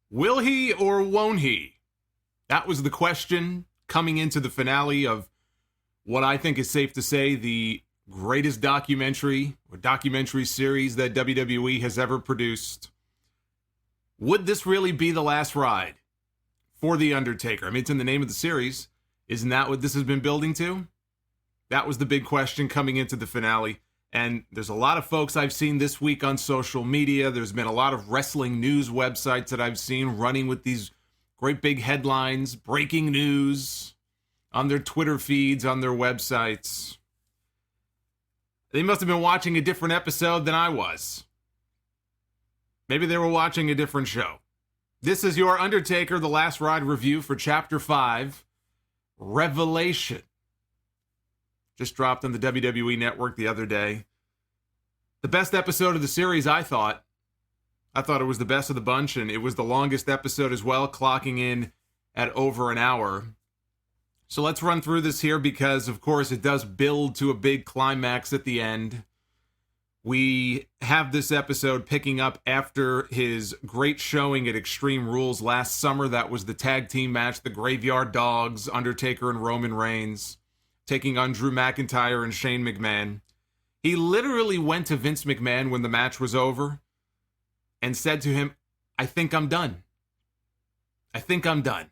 Will he or won't he? That was the question coming into the finale of what I think is safe to say the greatest documentary or documentary series that WWE has ever produced. Would this really be the last ride for The Undertaker? I mean, it's in the name of the series. Isn't that what this has been building to? That was the big question coming into the finale. And there's a lot of folks I've seen this week on social media. There's been a lot of wrestling news websites that I've seen running with these great big headlines, breaking news on their Twitter feeds, on their websites. They must have been watching a different episode than I was. Maybe they were watching a different show. This is your Undertaker The Last Ride review for Chapter 5, Revelation. Just dropped on the WWE Network the other day. The best episode of the series, I thought. I thought it was the best of the bunch, and it was the longest episode as well, clocking in at over an hour. So let's run through this here because, of course, it does build to a big climax at the end. We have this episode picking up after his great showing at Extreme Rules last summer. That was the tag team match, the Graveyard Dogs, Undertaker and Roman Reigns, taking on Drew McIntyre and Shane McMahon. He literally went to Vince McMahon when the match was over and said to him, I think I'm done. I think I'm done.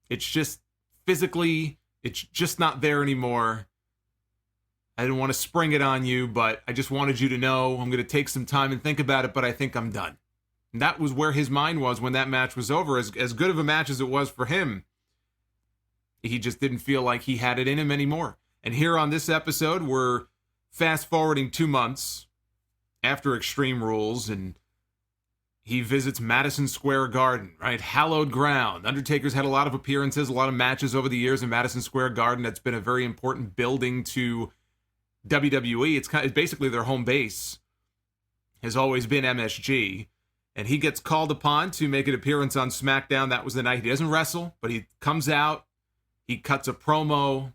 It's just physically, it's just not there anymore. I didn't want to spring it on you, but I just wanted you to know I'm going to take some time and think about it, but I think I'm done. And that was where his mind was when that match was over. As good of a match as it was for him, he just didn't feel like he had it in him anymore. And here on this episode, we're fast-forwarding 2 months after Extreme Rules, and he visits Madison Square Garden, right? Hallowed ground. Undertaker's had a lot of appearances, a lot of matches over the years in Madison Square Garden. That's been a very important building to WWE. It's basically their home base. Has always been MSG. And he gets called upon to make an appearance on SmackDown. That was the night. He doesn't wrestle, but he comes out. He cuts a promo.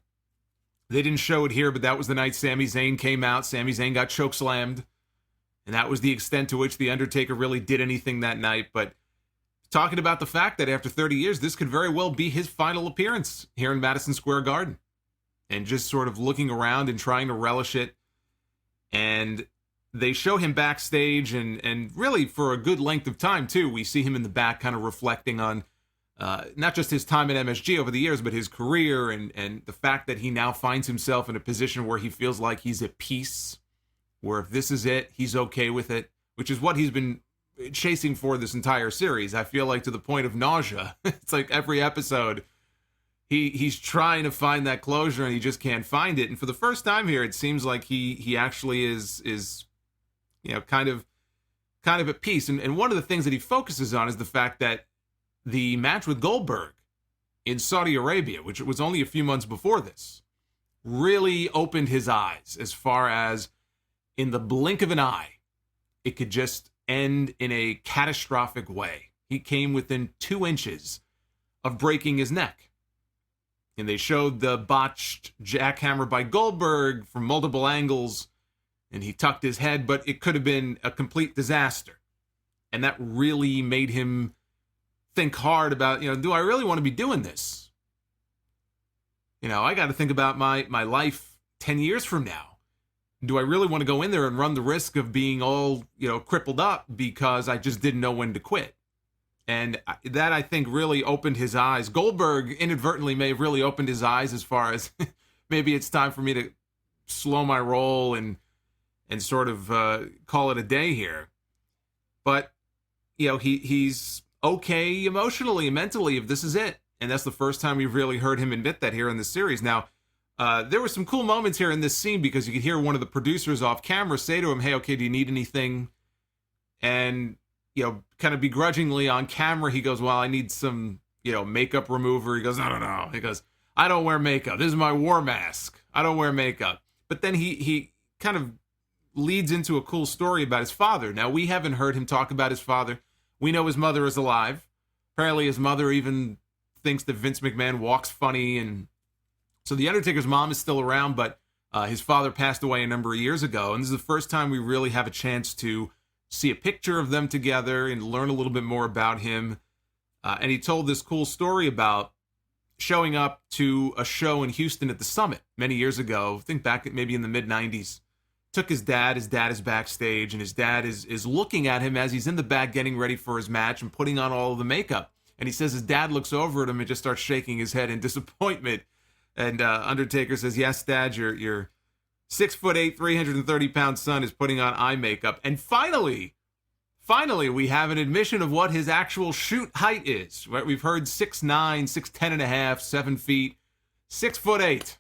They didn't show it here, but that was the night Sami Zayn came out. Sami Zayn got chokeslammed. And that was the extent to which The Undertaker really did anything that night. But talking about the fact that after 30 years, this could very well be his final appearance here in Madison Square Garden. And just sort of looking around and trying to relish it. And they show him backstage, and really for a good length of time, too. We see him in the back kind of reflecting on not just his time at MSG over the years, but his career and the fact that he now finds himself in a position where he feels like he's at peace, where if this is it, he's okay with it, which is what he's been chasing for this entire series. I feel like to the point of nausea. It's like every episode, he's trying to find that closure and he just can't find it. And for the first time here, it seems like he actually is kind of at peace. And one of the things that he focuses on is the fact that the match with Goldberg in Saudi Arabia, which was only a few months before this, really opened his eyes as far as in the blink of an eye, it could just end in a catastrophic way. He came within 2 inches of breaking his neck. And they showed the botched jackhammer by Goldberg from multiple angles, and he tucked his head, but it could have been a complete disaster. And that really made him think hard about, do I really want to be doing this? I got to think about my life 10 years from now. Do I really want to go in there and run the risk of being all, crippled up because I just didn't know when to quit? And that, I think, really opened his eyes. Goldberg inadvertently may have really opened his eyes as far as maybe it's time for me to slow my roll and sort of call it a day here. But, he's okay emotionally and mentally if this is it. And that's the first time we've really heard him admit that here in the series. Now, there were some cool moments here in this scene because you could hear one of the producers off camera say to him, hey, okay, do you need anything? And, kind of begrudgingly on camera, he goes, well, I need some, makeup remover. He goes, no. He goes, I don't wear makeup. This is my war mask. I don't wear makeup. But then he kind of leads into a cool story about his father. Now, we haven't heard him talk about his father. We know his mother is alive. Apparently his mother even thinks that Vince McMahon walks funny. And so the Undertaker's mom is still around, but his father passed away a number of years ago. And this is the first time we really have a chance to see a picture of them together and learn a little bit more about him. And he told this cool story about showing up to a show in Houston at the Summit many years ago. I think back maybe in the mid-90s. Took his dad. His dad is backstage, and his dad is looking at him as he's in the back getting ready for his match and putting on all of the makeup. And he says his dad looks over at him and just starts shaking his head in disappointment. And Undertaker says, "Yes, Dad, your 6'8", 330-pound son is putting on eye makeup." And finally, we have an admission of what his actual shoot height is. Right? We've heard 6'9", 6'10 and a half, 7 feet, 6'8".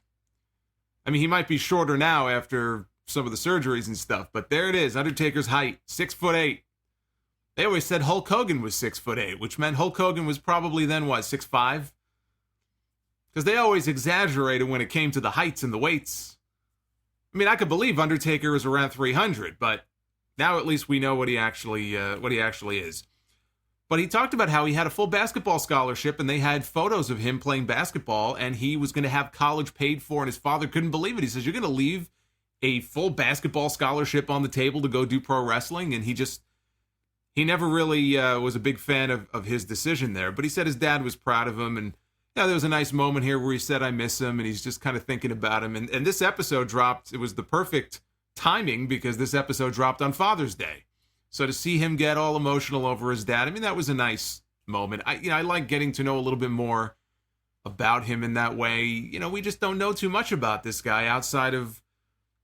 I mean, he might be shorter now after some of the surgeries and stuff, but there it is, Undertaker's height, 6'8". They always said Hulk Hogan was 6'8", which meant Hulk Hogan was probably then, 6'5"? Because they always exaggerated when it came to the heights and the weights. I mean, I could believe Undertaker is around 300, but now at least we know what he actually is. But he talked about how he had a full basketball scholarship, and they had photos of him playing basketball, and he was going to have college paid for, and his father couldn't believe it. He says, "You're going to leave a full basketball scholarship on the table to go do pro wrestling?" And he never really was a big fan of his decision there. But he said his dad was proud of him. And there was a nice moment here where he said, "I miss him." And he's just kind of thinking about him. And this episode dropped. It was the perfect timing because this episode dropped on Father's Day. So to see him get all emotional over his dad, I mean, that was a nice moment. I like getting to know a little bit more about him in that way. We just don't know too much about this guy outside of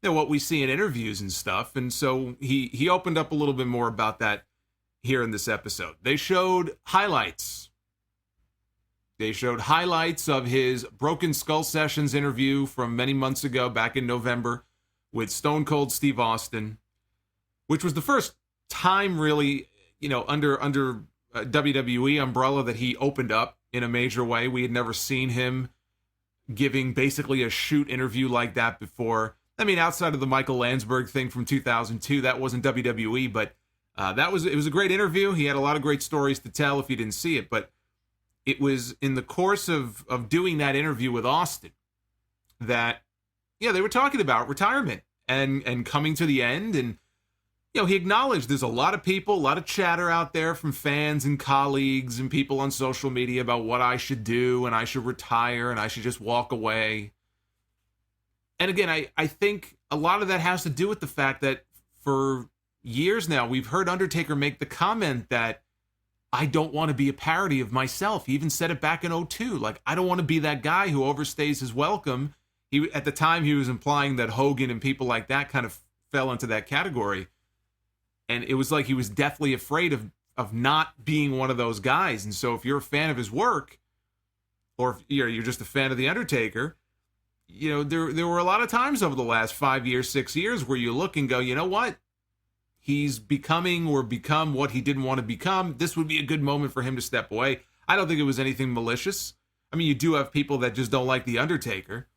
what we see in interviews and stuff. And so he opened up a little bit more about that here in this episode. They showed highlights. They showed highlights of his Broken Skull Sessions interview from many months ago, back in November, with Stone Cold Steve Austin, which was the first time really, under WWE umbrella that he opened up in a major way. We had never seen him giving basically a shoot interview like that before. I mean, outside of the Michael Landsberg thing from 2002, that wasn't WWE, but it was a great interview. He had a lot of great stories to tell if you didn't see it, but it was in the course of doing that interview with Austin that, they were talking about retirement and coming to the end. And, he acknowledged there's a lot of people, a lot of chatter out there from fans and colleagues and people on social media about what I should do and I should retire and I should just walk away. And again, I think a lot of that has to do with the fact that for years now, we've heard Undertaker make the comment that I don't want to be a parody of myself. He even said it back in 2002. Like, I don't want to be that guy who overstays his welcome. At the time, he was implying that Hogan and people like that kind of fell into that category. And it was like he was deathly afraid of not being one of those guys. And so if you're a fan of his work, or if you're just a fan of The Undertaker, there were a lot of times over the last 5 years, 6 years where you look and go, you know what? He's become what he didn't want to become. This would be a good moment for him to step away. I don't think it was anything malicious. I mean, you do have people that just don't like The Undertaker.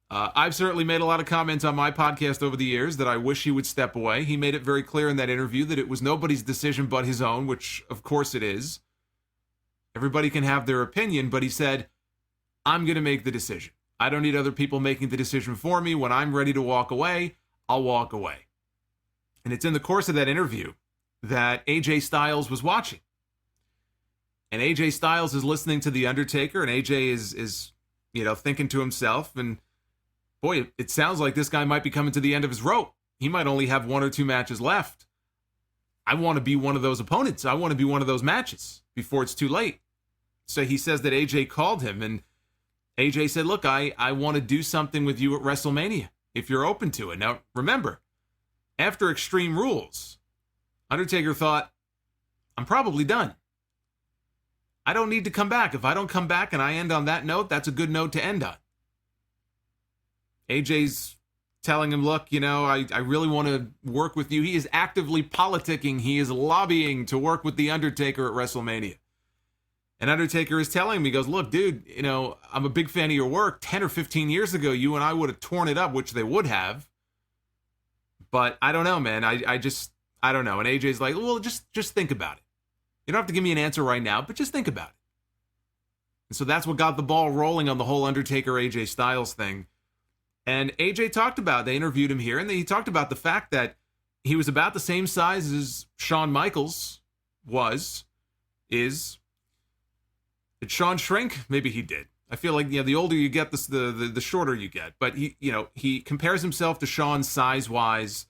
I've certainly made a lot of comments on my podcast over the years that I wish he would step away. He made it very clear in that interview that it was nobody's decision but his own, which of course it is. Everybody can have their opinion, but he said, I'm going to make the decision. I don't need other people making the decision for me. When I'm ready to walk away, I'll walk away. And it's in the course of that interview that AJ Styles was watching. And AJ Styles is listening to The Undertaker, and AJ is thinking to himself, and boy, it sounds like this guy might be coming to the end of his rope. He might only have 1 or 2 matches left. I want to be one of those opponents. I want to be one of those matches before it's too late. So he says that AJ called him, and AJ said, look, I want to do something with you at WrestleMania, if you're open to it. Now, remember, after Extreme Rules, Undertaker thought, I'm probably done. I don't need to come back. If I don't come back and I end on that note, that's a good note to end on. AJ's telling him, look, I really want to work with you. He is actively politicking. He is lobbying to work with The Undertaker at WrestleMania. And Undertaker is telling him, he goes, look, dude, I'm a big fan of your work. 10 or 15 years ago, you and I would have torn it up, which they would have. But I don't know, man. I don't know. And AJ's like, well, just think about it. You don't have to give me an answer right now, but just think about it. And so that's what got the ball rolling on the whole Undertaker AJ Styles thing. And AJ talked about, they interviewed him here, and he talked about the fact that he was about the same size as Shawn Michaels is. Did Shawn shrink? Maybe he did. I feel like, the older you get, the shorter you get. But he compares himself to Shawn size-wise.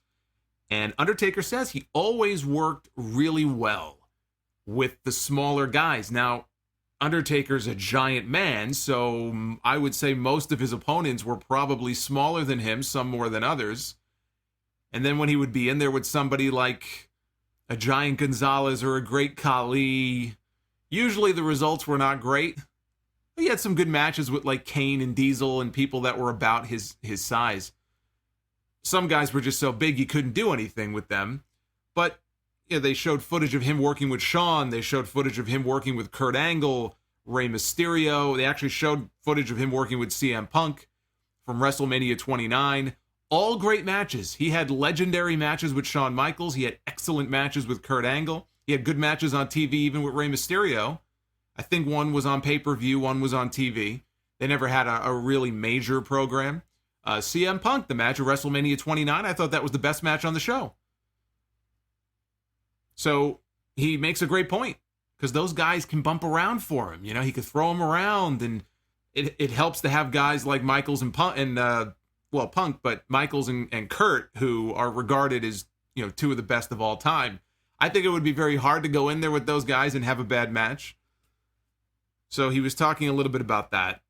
And Undertaker says he always worked really well with the smaller guys. Now, Undertaker's a giant man, so I would say most of his opponents were probably smaller than him, some more than others. And then when he would be in there with somebody like a Giant Gonzalez or a Great Khali, usually the results were not great. He had some good matches with like Kane and Diesel and people that were about his size. Some guys were just so big you couldn't do anything with them. But they showed footage of him working with Shawn. They showed footage of him working with Kurt Angle, Rey Mysterio. They actually showed footage of him working with CM Punk from WrestleMania 29. All great matches. He had legendary matches with Shawn Michaels. He had excellent matches with Kurt Angle. He had good matches on TV even with Rey Mysterio. I think one was on pay-per-view, one was on TV. They never had a really major program. CM Punk, the match at WrestleMania 29, I thought that was the best match on the show. So he makes a great point, because those guys can bump around for him. He could throw them around, and it helps to have guys like Michaels and Punk, Punk, but Michaels and Kurt, who are regarded as, two of the best of all time. I think it would be very hard to go in there with those guys and have a bad match. So he was talking a little bit about that.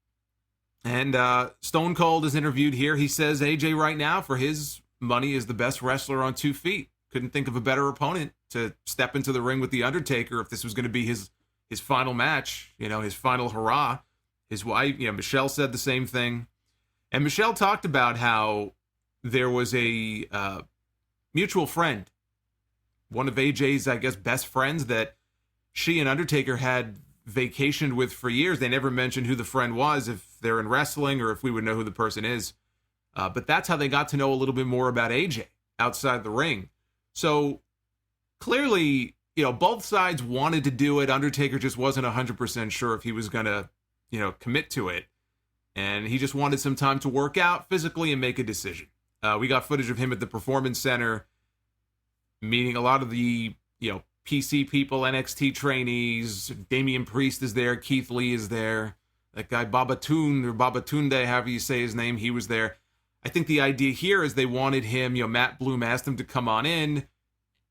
And Stone Cold is interviewed here. He says AJ right now, for his money, is the best wrestler on 2 feet. Couldn't think of a better opponent to step into the ring with The Undertaker if this was going to be his final match, his final hurrah. His wife, Michelle, said the same thing. And Michelle talked about how there was a mutual friend, one of AJ's, I guess, best friends that she and Undertaker had vacationed with for years. They never mentioned who the friend was, if they're in wrestling or if we would know who the person is. But that's how they got to know a little bit more about AJ outside the ring. So clearly, both sides wanted to do it. Undertaker just wasn't 100% sure if he was going to, commit to it. And he just wanted some time to work out physically and make a decision. We got footage of him at the Performance Center meeting a lot of the, PC people, NXT trainees. Damian Priest is there. Keith Lee is there. That guy Babatunde, however you say his name, he was there. I think the idea here is they wanted him, Matt Bloom asked him to come on in,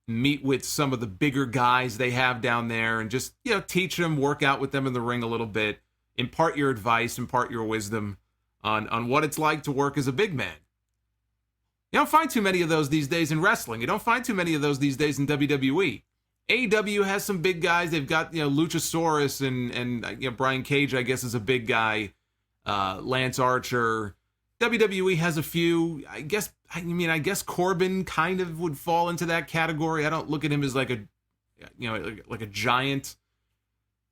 meet with some of the bigger guys they have down there, and just, teach them, work out with them in the ring a little bit, impart your advice, impart your wisdom on what it's like to work as a big man. You don't find too many of those these days in wrestling. You don't find too many of those these days in WWE. AEW has some big guys. They've got, Luchasaurus and Brian Cage, I guess, is a big guy. Lance Archer. WWE has a few. I guess Corbin kind of would fall into that category. I don't look at him as like a giant.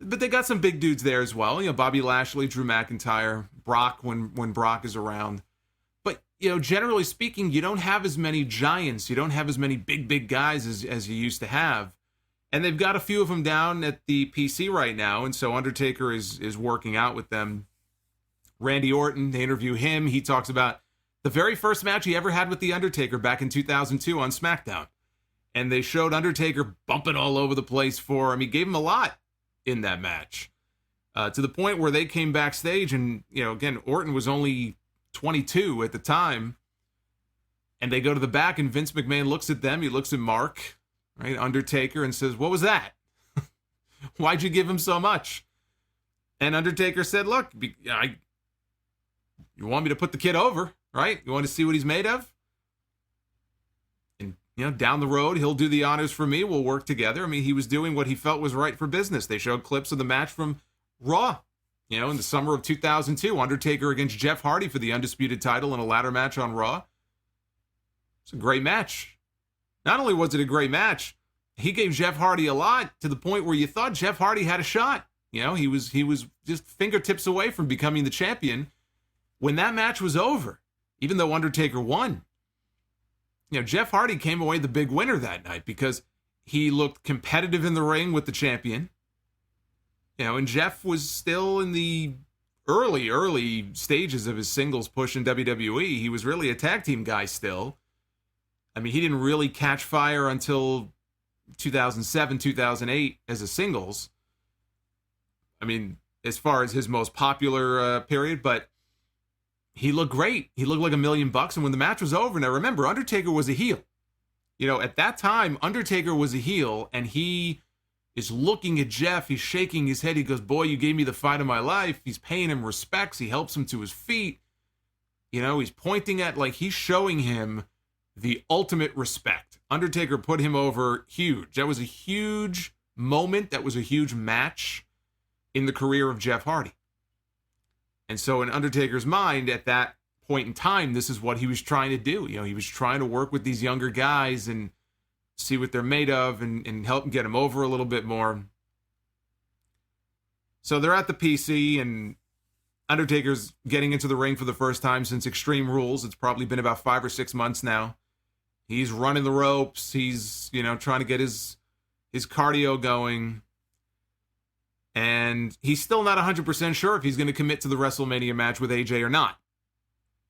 But they got some big dudes there as well. Bobby Lashley, Drew McIntyre, Brock when Brock is around. But, generally speaking, you don't have as many giants. You don't have as many big guys as you used to have. And they've got a few of them down at the PC right now, and so Undertaker is working out with them. Randy Orton, they interview him. He talks about the very first match he ever had with The Undertaker back in 2002 on SmackDown. And they showed Undertaker bumping all over the place for him. He gave him a lot in that match, to the point where they came backstage and, again, Orton was only 22 at the time. And they go to the back and Vince McMahon looks at them. He looks at Mark, right, Undertaker, and says, "What was that? Why'd you give him so much?" And Undertaker said, "Look, you want me to put the kid over, right? You want to see what he's made of? And, down the road, he'll do the honors for me. We'll work together." I mean, he was doing what he felt was right for business. They showed clips of the match from Raw, in the summer of 2002. Undertaker against Jeff Hardy for the undisputed title in a ladder match on Raw. It's a great match. Not only was it a great match, he gave Jeff Hardy a lot, to the point where you thought Jeff Hardy had a shot. He was just fingertips away from becoming the champion. When that match was over, even though Undertaker won, Jeff Hardy came away the big winner that night because he looked competitive in the ring with the champion. And Jeff was still in the early stages of his singles push in WWE. He was really a tag team guy still. I mean, he didn't really catch fire until 2007, 2008 as a singles. I mean, as far as his most popular period, but he looked great. He looked like $1,000,000. And when the match was over, now remember, Undertaker was a heel. You know, at that time, Undertaker was a heel, and he is looking at Jeff. He's shaking his head. He goes, boy, you gave me the fight of my life. He's paying him respects. He helps him to his feet. You know, he's pointing at, like, he's showing him the ultimate respect. Undertaker put him over huge. That was a huge moment. That was a huge match in the career of Jeff Hardy. And so in Undertaker's mind, at that point in time, this is what he was trying to do. You know, he was trying to work with these younger guys and see what they're made of and help them get them over a little bit more. So they're at the PC, and Undertaker's getting into the ring for the first time since Extreme Rules. It's probably been about 5 or 6 months now. He's running the ropes. He's, you know, trying to get his cardio going. And he's still not 100% sure if he's going to commit to the WrestleMania match with AJ or not.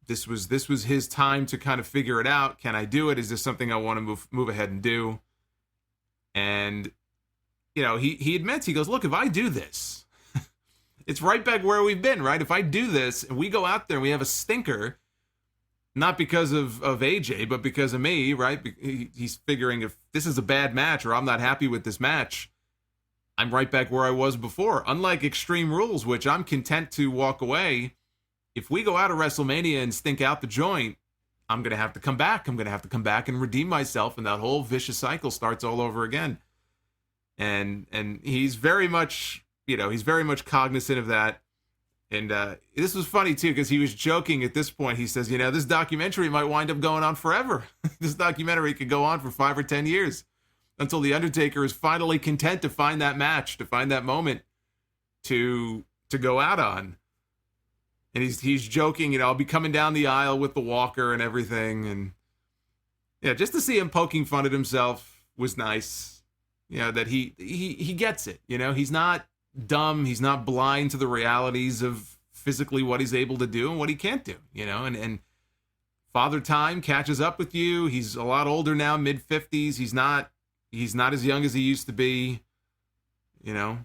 This was his time to kind of figure it out. Can I do it? Is this something I want to move ahead and do? And, you know, he admits, he goes, look, if I do this, it's right back where we've been, right? If I do this and we go out there and we have a stinker, not because of AJ, but because of me, right? He's figuring if this is a bad match or I'm not happy with this match, I'm right back where I was before. Unlike Extreme Rules, which I'm content to walk away. If we go out of WrestleMania and stink out the joint, I'm going to have to come back. I'm going to have to come back and redeem myself, and that whole vicious cycle starts all over again. And he's very much, you know, he's very much cognizant of that. And this was funny, too, because he was joking at this point. He says, you know, this documentary might wind up going on forever. This documentary could go on for 5 or 10 years until The Undertaker is finally content to find that match, to find that moment to go out on. And he's joking, you know, I'll be coming down the aisle with the walker and everything. And yeah, just to see him poking fun at himself was nice. You know, that he gets it. You know, he's not dumb. He's not blind to the realities of physically what he's able to do and what he can't do, you know, and Father Time catches up with you. He's a lot older now, mid-50s. He's not as young as he used to be, you know.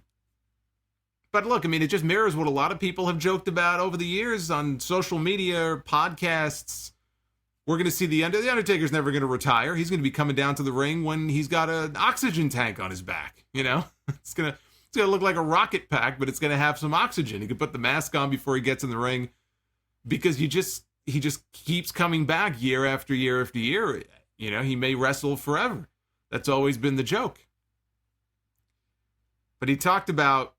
But look, I mean, it just mirrors what a lot of people have joked about over the years on social media or podcasts. We're going to see the Undertaker's never going to retire. He's going to be coming down to the ring when he's got an oxygen tank on his back, you know. It's going to look like a rocket pack, but it's going to have some oxygen. He can put the mask on before he gets in the ring because he just keeps coming back year after year after year. You know, he may wrestle forever. That's always been the joke. But he talked about,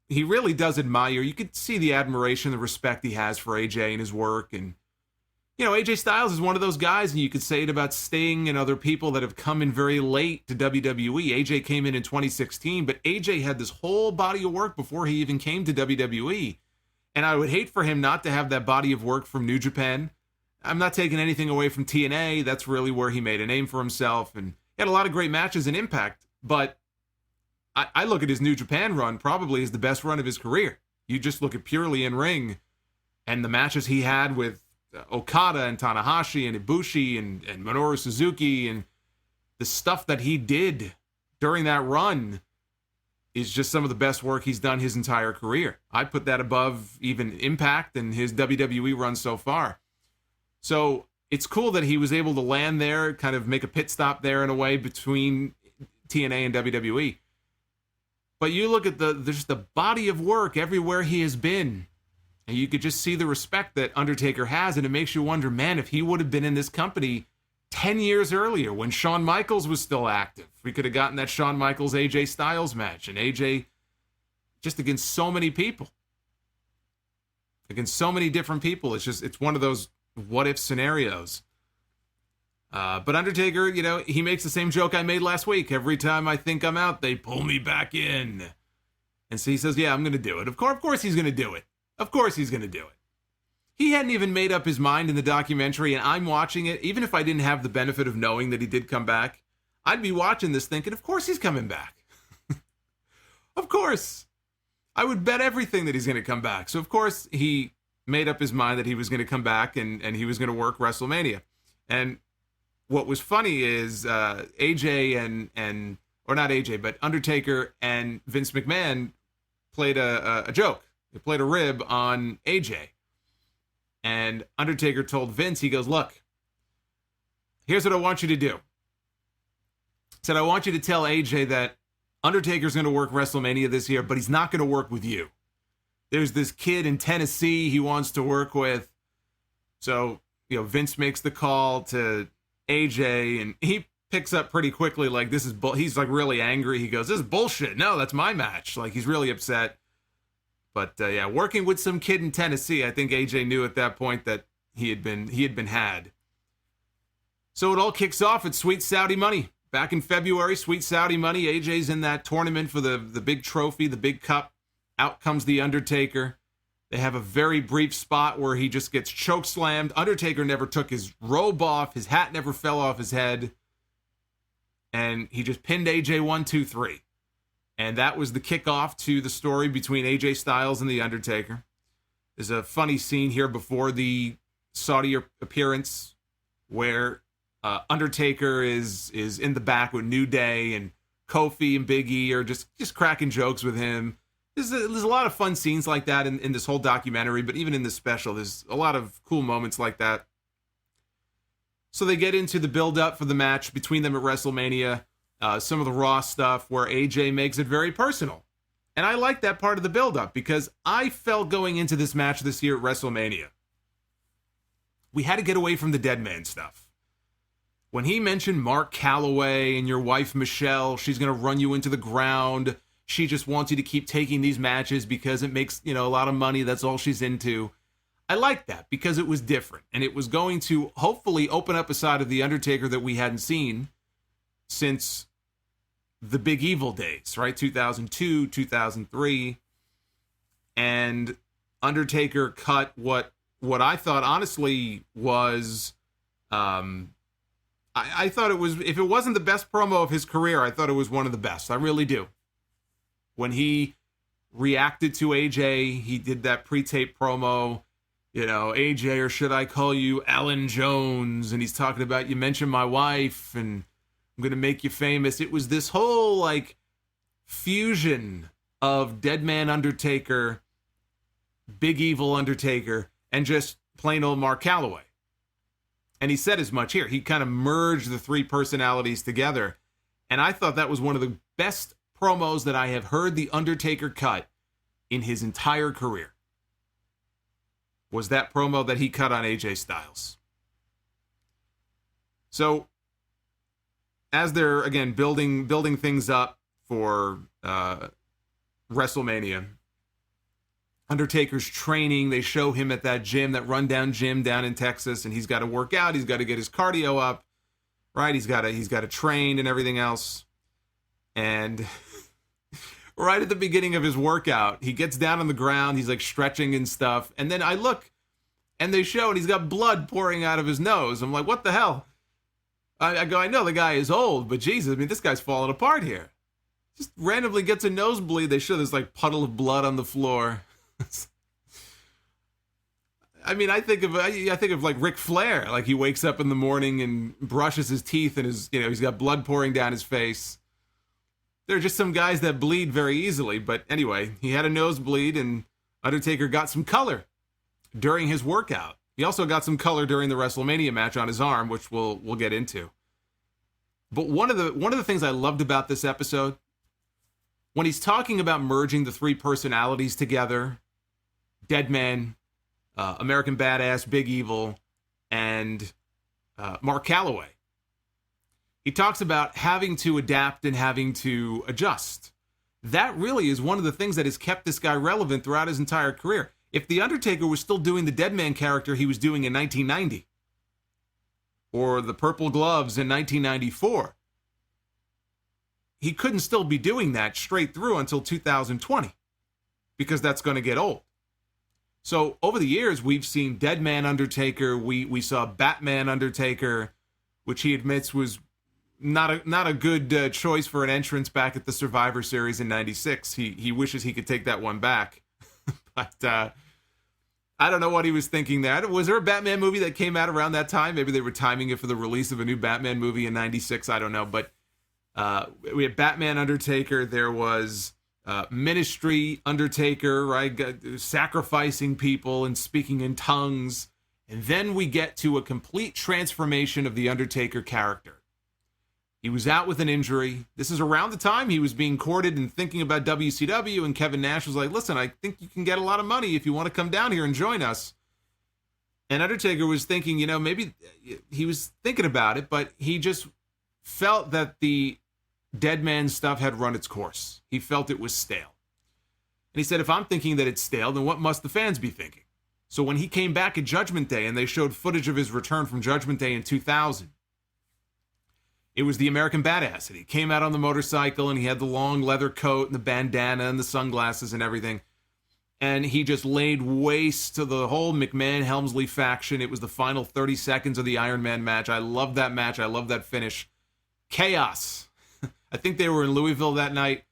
he really does admire, you could see the admiration, the respect he has for AJ and his work. And, you know, AJ Styles is one of those guys, and you could say it about Sting and other people that have come in very late to WWE. AJ came in 2016, but AJ had this whole body of work before he even came to WWE. And I would hate for him not to have that body of work from New Japan. I'm not taking anything away from TNA. That's really where he made a name for himself. And he had a lot of great matches in Impact, but I look at his New Japan run probably as the best run of his career. You just look at purely in ring and the matches he had with Okada and Tanahashi and Ibushi and Minoru Suzuki, and the stuff that he did during that run is just some of the best work he's done his entire career. I put that above even Impact and his WWE run so far. So it's cool that he was able to land there, kind of make a pit stop there in a way between TNA and WWE. But you look at there's the body of work everywhere he has been, and you could just see the respect that Undertaker has, and it makes you wonder, man, if he would have been in this company 10 years earlier when Shawn Michaels was still active, we could have gotten that Shawn Michaels AJ Styles match, and AJ just against so many people, against so many different people. It's one of those what if scenarios. But Undertaker, you know, he makes the same joke I made last week. Every time I think I'm out, they pull me back in. And so he says, yeah, I'm going to do it. Of course he's going to do it. Of course he's going to do it. He hadn't even made up his mind in the documentary, and I'm watching it. Even if I didn't have the benefit of knowing that he did come back, I'd be watching this thinking, of course he's coming back. Of course. I would bet everything that he's going to come back. So, of course, he made up his mind that he was going to come back and he was going to work WrestleMania. And what was funny is AJ or not AJ, but Undertaker and Vince McMahon played a joke. They played a rib on AJ. And Undertaker told Vince, he goes, look, here's what I want you to do. He said, I want you to tell AJ that Undertaker's going to work WrestleMania this year, but he's not going to work with you. There's this kid in Tennessee he wants to work with. So, Vince makes the call to AJ, and he picks up pretty quickly, like, this is he's like really angry. He goes, this is bullshit. No, that's my match. Like, he's really upset. But working with some kid in Tennessee, I think AJ knew at that point that he had been had. So it all kicks off at Sweet Saudi Money. Back in February, Sweet Saudi Money, AJ's in that tournament for the big trophy, the big cup. Out comes the Undertaker. They have a very brief spot where he just gets chokeslammed. Undertaker never took his robe off. His hat never fell off his head. And he just pinned AJ 1, 2, 3. And that was the kickoff to the story between AJ Styles and the Undertaker. There's a funny scene here before the Saudi appearance where Undertaker is in the back with New Day, and Kofi and Big E are just cracking jokes with him. There's a lot of fun scenes like that in this whole documentary, but even in this special, there's a lot of cool moments like that. So they get into the build-up for the match between them at WrestleMania, some of the Raw stuff where AJ makes it very personal. And I like that part of the build-up because I felt going into this match this year at WrestleMania, we had to get away from the dead man stuff. When he mentioned Mark Calloway and your wife Michelle, she's going to run you into the ground. She just wants you to keep taking these matches because it makes, a lot of money. That's all she's into. I liked that because it was different. And it was going to hopefully open up a side of The Undertaker that we hadn't seen since the Big Evil days, right? 2002, 2003. And Undertaker cut what I thought honestly was... I thought it was, if it wasn't the best promo of his career, I thought it was one of the best. I really do. When he reacted to AJ, he did that pre-tape promo, AJ, or should I call you Alan Jones? And he's talking about, you mentioned my wife, and I'm going to make you famous. It was this whole, fusion of Dead Man Undertaker, Big Evil Undertaker, and just plain old Mark Calloway. And he said as much here. He kind of merged the three personalities together. And I thought that was one of the best promos that I have heard The Undertaker cut in his entire career. Was that promo that he cut on AJ Styles. So, as they're, again, building things up for WrestleMania, Undertaker's training. They show him at that gym, that rundown gym down in Texas, and he's got to work out. He's got to get his cardio up, right? He's got to train and everything else. And right at the beginning of his workout, he gets down on the ground. He's stretching and stuff. And then I look, and they show, and he's got blood pouring out of his nose. I'm like, what the hell? I go, I know the guy is old, but Jesus, this guy's falling apart here. Just randomly gets a nosebleed. They show this puddle of blood on the floor. I think of Ric Flair, he wakes up in the morning and brushes his teeth and he's got blood pouring down his face. There are just some guys that bleed very easily, but anyway, he had a nosebleed, and Undertaker got some color during his workout. He also got some color during the WrestleMania match on his arm, which we'll get into. But one of the things I loved about this episode, when he's talking about merging the three personalities together, Dead Man, American Badass, Big Evil, and Mark Calloway. He talks about having to adapt and having to adjust. That really is one of the things that has kept this guy relevant throughout his entire career. If The Undertaker was still doing the Dead Man character he was doing in 1990, or the Purple Gloves in 1994, he couldn't still be doing that straight through until 2020, because that's going to get old. So over the years, we've seen Dead Man Undertaker. We saw Batman Undertaker, which he admits was not a good choice for an entrance back at the Survivor Series in '96. He wishes he could take that one back. But I don't know what he was thinking there. Was there a Batman movie that came out around that time? Maybe they were timing it for the release of a new Batman movie in 96. I don't know. But we had Batman, Undertaker. There was Ministry, Undertaker, right? Sacrificing people and speaking in tongues. And then we get to a complete transformation of the Undertaker character. He was out with an injury. This is around the time he was being courted and thinking about WCW, and Kevin Nash was like, listen, I think you can get a lot of money if you want to come down here and join us. And Undertaker was thinking, maybe he was thinking about it, but he just felt that the dead man stuff had run its course. He felt it was stale. And he said, if I'm thinking that it's stale, then what must the fans be thinking? So when he came back at Judgment Day and they showed footage of his return from Judgment Day in 2000, it was the American Badass. And he came out on the motorcycle and he had the long leather coat and the bandana and the sunglasses and everything. And he just laid waste to the whole McMahon-Helmsley faction. It was the final 30 seconds of the Iron Man match. I loved that match. I loved that finish. Chaos. I think they were in Louisville that night.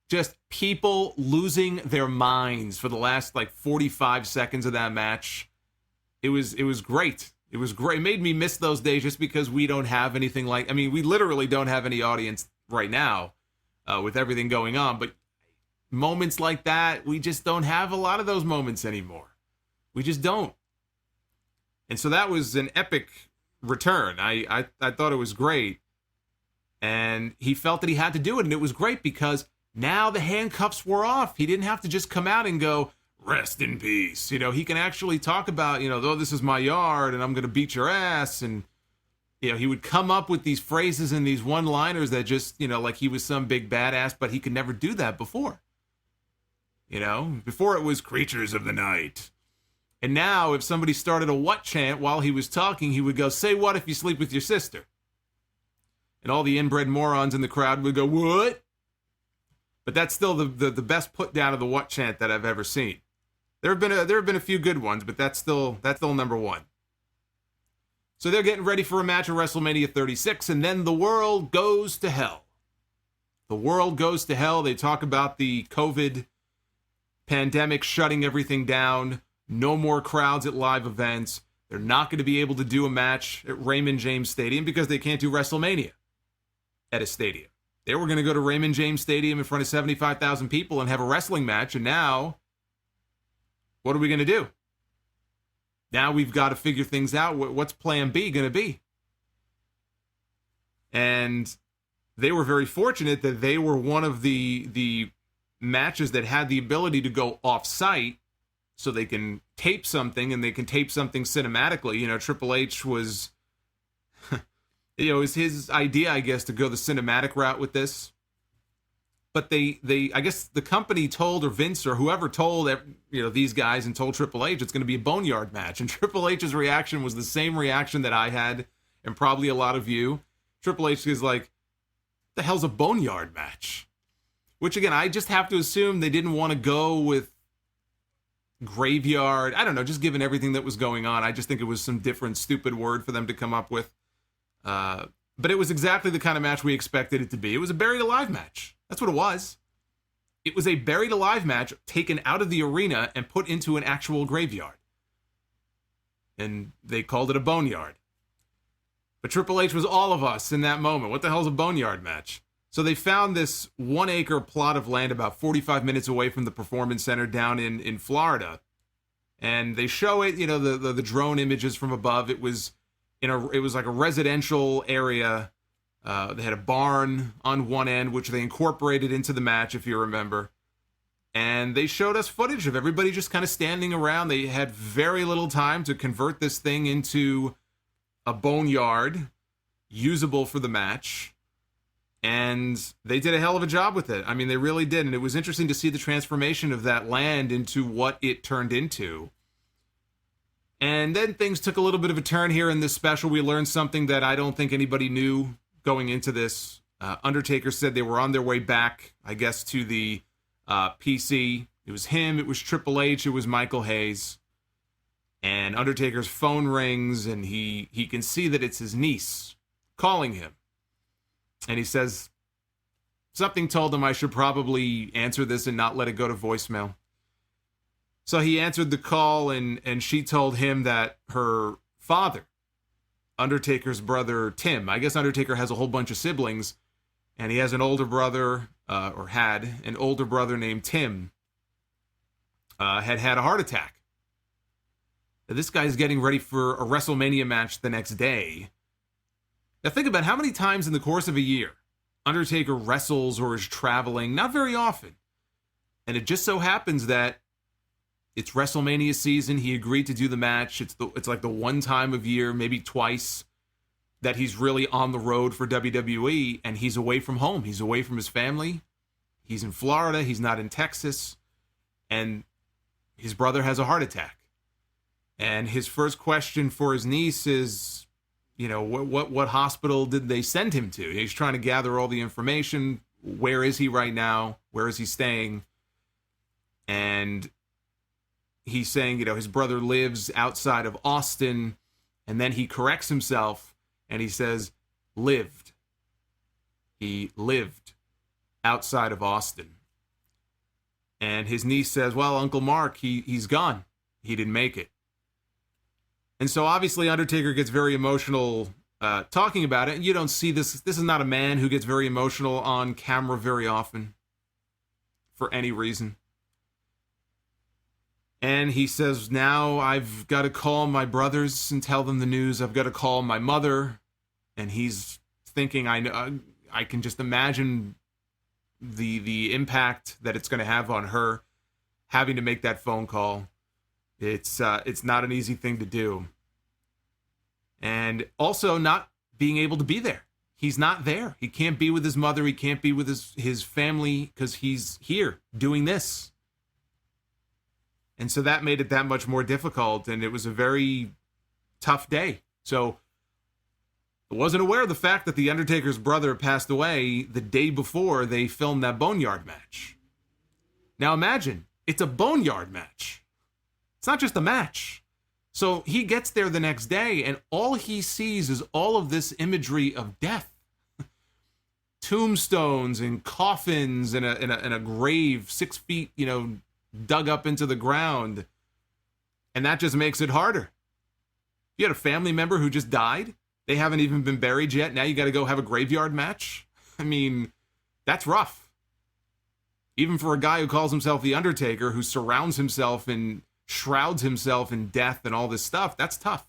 Just people losing their minds for the last 45 seconds of that match. It was great. It was great. It made me miss those days just because we don't have anything we literally don't have any audience right now with everything going on. But moments like that, we just don't have a lot of those moments anymore. We just don't. And so that was an epic return. I thought it was great. And he felt that he had to do it. And it was great because now the handcuffs were off. He didn't have to just come out and go, rest in peace. He can actually talk about, oh, this is my yard and I'm going to beat your ass. And, he would come up with these phrases and these one-liners that just, like he was some big badass, but he could never do that before. Before it was creatures of the night. And now if somebody started a what chant while he was talking, he would go, say what if you sleep with your sister? And all the inbred morons in the crowd would go, what? But that's still the best put down of the what chant that I've ever seen. There have been a few good ones, but that's still number one. So they're getting ready for a match at WrestleMania 36, and then the world goes to hell. The world goes to hell. They talk about the COVID pandemic shutting everything down. No more crowds at live events. They're not going to be able to do a match at Raymond James Stadium because they can't do WrestleMania at a stadium. They were going to go to Raymond James Stadium in front of 75,000 people and have a wrestling match, and now what are we going to do? Now we've got to figure things out. What's plan B going to be? And they were very fortunate that they were one of the matches that had the ability to go off-site so they can tape something, and they can tape something cinematically. Triple H was, it was his idea, I guess, to go the cinematic route with this. But they I guess the company told, or Vince or whoever told, these guys and told Triple H it's going to be a Boneyard match. And Triple H's reaction was the same reaction that I had, and probably a lot of you. Triple H is like, the hell's a Boneyard match? Which, again, I just have to assume they didn't want to go with graveyard. I don't know, just given everything that was going on. I just think it was some different stupid word for them to come up with. But it was exactly the kind of match we expected it to be. It was a buried alive match. That's what it was. It was a buried alive match taken out of the arena and put into an actual graveyard. And they called it a Boneyard. But Triple H was all of us in that moment. What the hell's a Boneyard match? So they found this 1-acre plot of land about 45 minutes away from the Performance Center down in Florida. And they show it, the drone images from above. It was like a residential area. They had a barn on one end, which they incorporated into the match, if you remember. And they showed us footage of everybody just kind of standing around. They had very little time to convert this thing into a boneyard usable for the match. And they did a hell of a job with it. I mean, they really did. And it was interesting to see the transformation of that land into what it turned into. And then things took a little bit of a turn here in this special. We learned something that I don't think anybody knew going into this. Undertaker said they were on their way back, I guess, to the PC. It was him, it was Triple H, it was Michael Hayes. And Undertaker's phone rings, and he can see that it's his niece calling him. And he says, something told him I should probably answer this and not let it go to voicemail. So he answered the call, and she told him that her father, Undertaker's brother Tim, I guess Undertaker has a whole bunch of siblings, and he has an older brother, or had an older brother named Tim, had a heart attack. This guy's getting ready for a WrestleMania match the next day. Now think about how many times in the course of a year Undertaker wrestles or is traveling. Not very often. And it just so happens that it's WrestleMania season. He agreed to do the match. It's like the one time of year, maybe twice, that he's really on the road for WWE, and he's away from home. He's away from his family. He's in Florida. He's not in Texas. And his brother has a heart attack. And his first question for his niece is, what hospital did they send him to? He's trying to gather all the information. Where is he right now? Where is he staying? And he's saying, his brother lives outside of Austin. And then he corrects himself and he says, lived. He lived outside of Austin. And his niece says, well, Uncle Mark, he's gone. He didn't make it. And so obviously Undertaker gets very emotional talking about it. And you don't see this. This is not a man who gets very emotional on camera very often for any reason. And he says, now I've got to call my brothers and tell them the news. I've got to call my mother. And he's thinking, I can just imagine the impact that it's going to have on her having to make that phone call. It's not an easy thing to do. And also not being able to be there. He's not there. He can't be with his mother. He can't be with his family because he's here doing this. And so that made it that much more difficult. And it was a very tough day. So I wasn't aware of the fact that The Undertaker's brother passed away the day before they filmed that Boneyard match. Now imagine, it's a Boneyard match. It's not just a match. So he gets there the next day, and all he sees is all of this imagery of death. Tombstones and coffins and a grave 6 feet, dug up into the ground. And that just makes it harder. You had a family member who just died. They haven't even been buried yet. Now you got to go have a graveyard match. I mean, that's rough. Even for a guy who calls himself The Undertaker, who surrounds himself and shrouds himself in death and all this stuff, that's tough.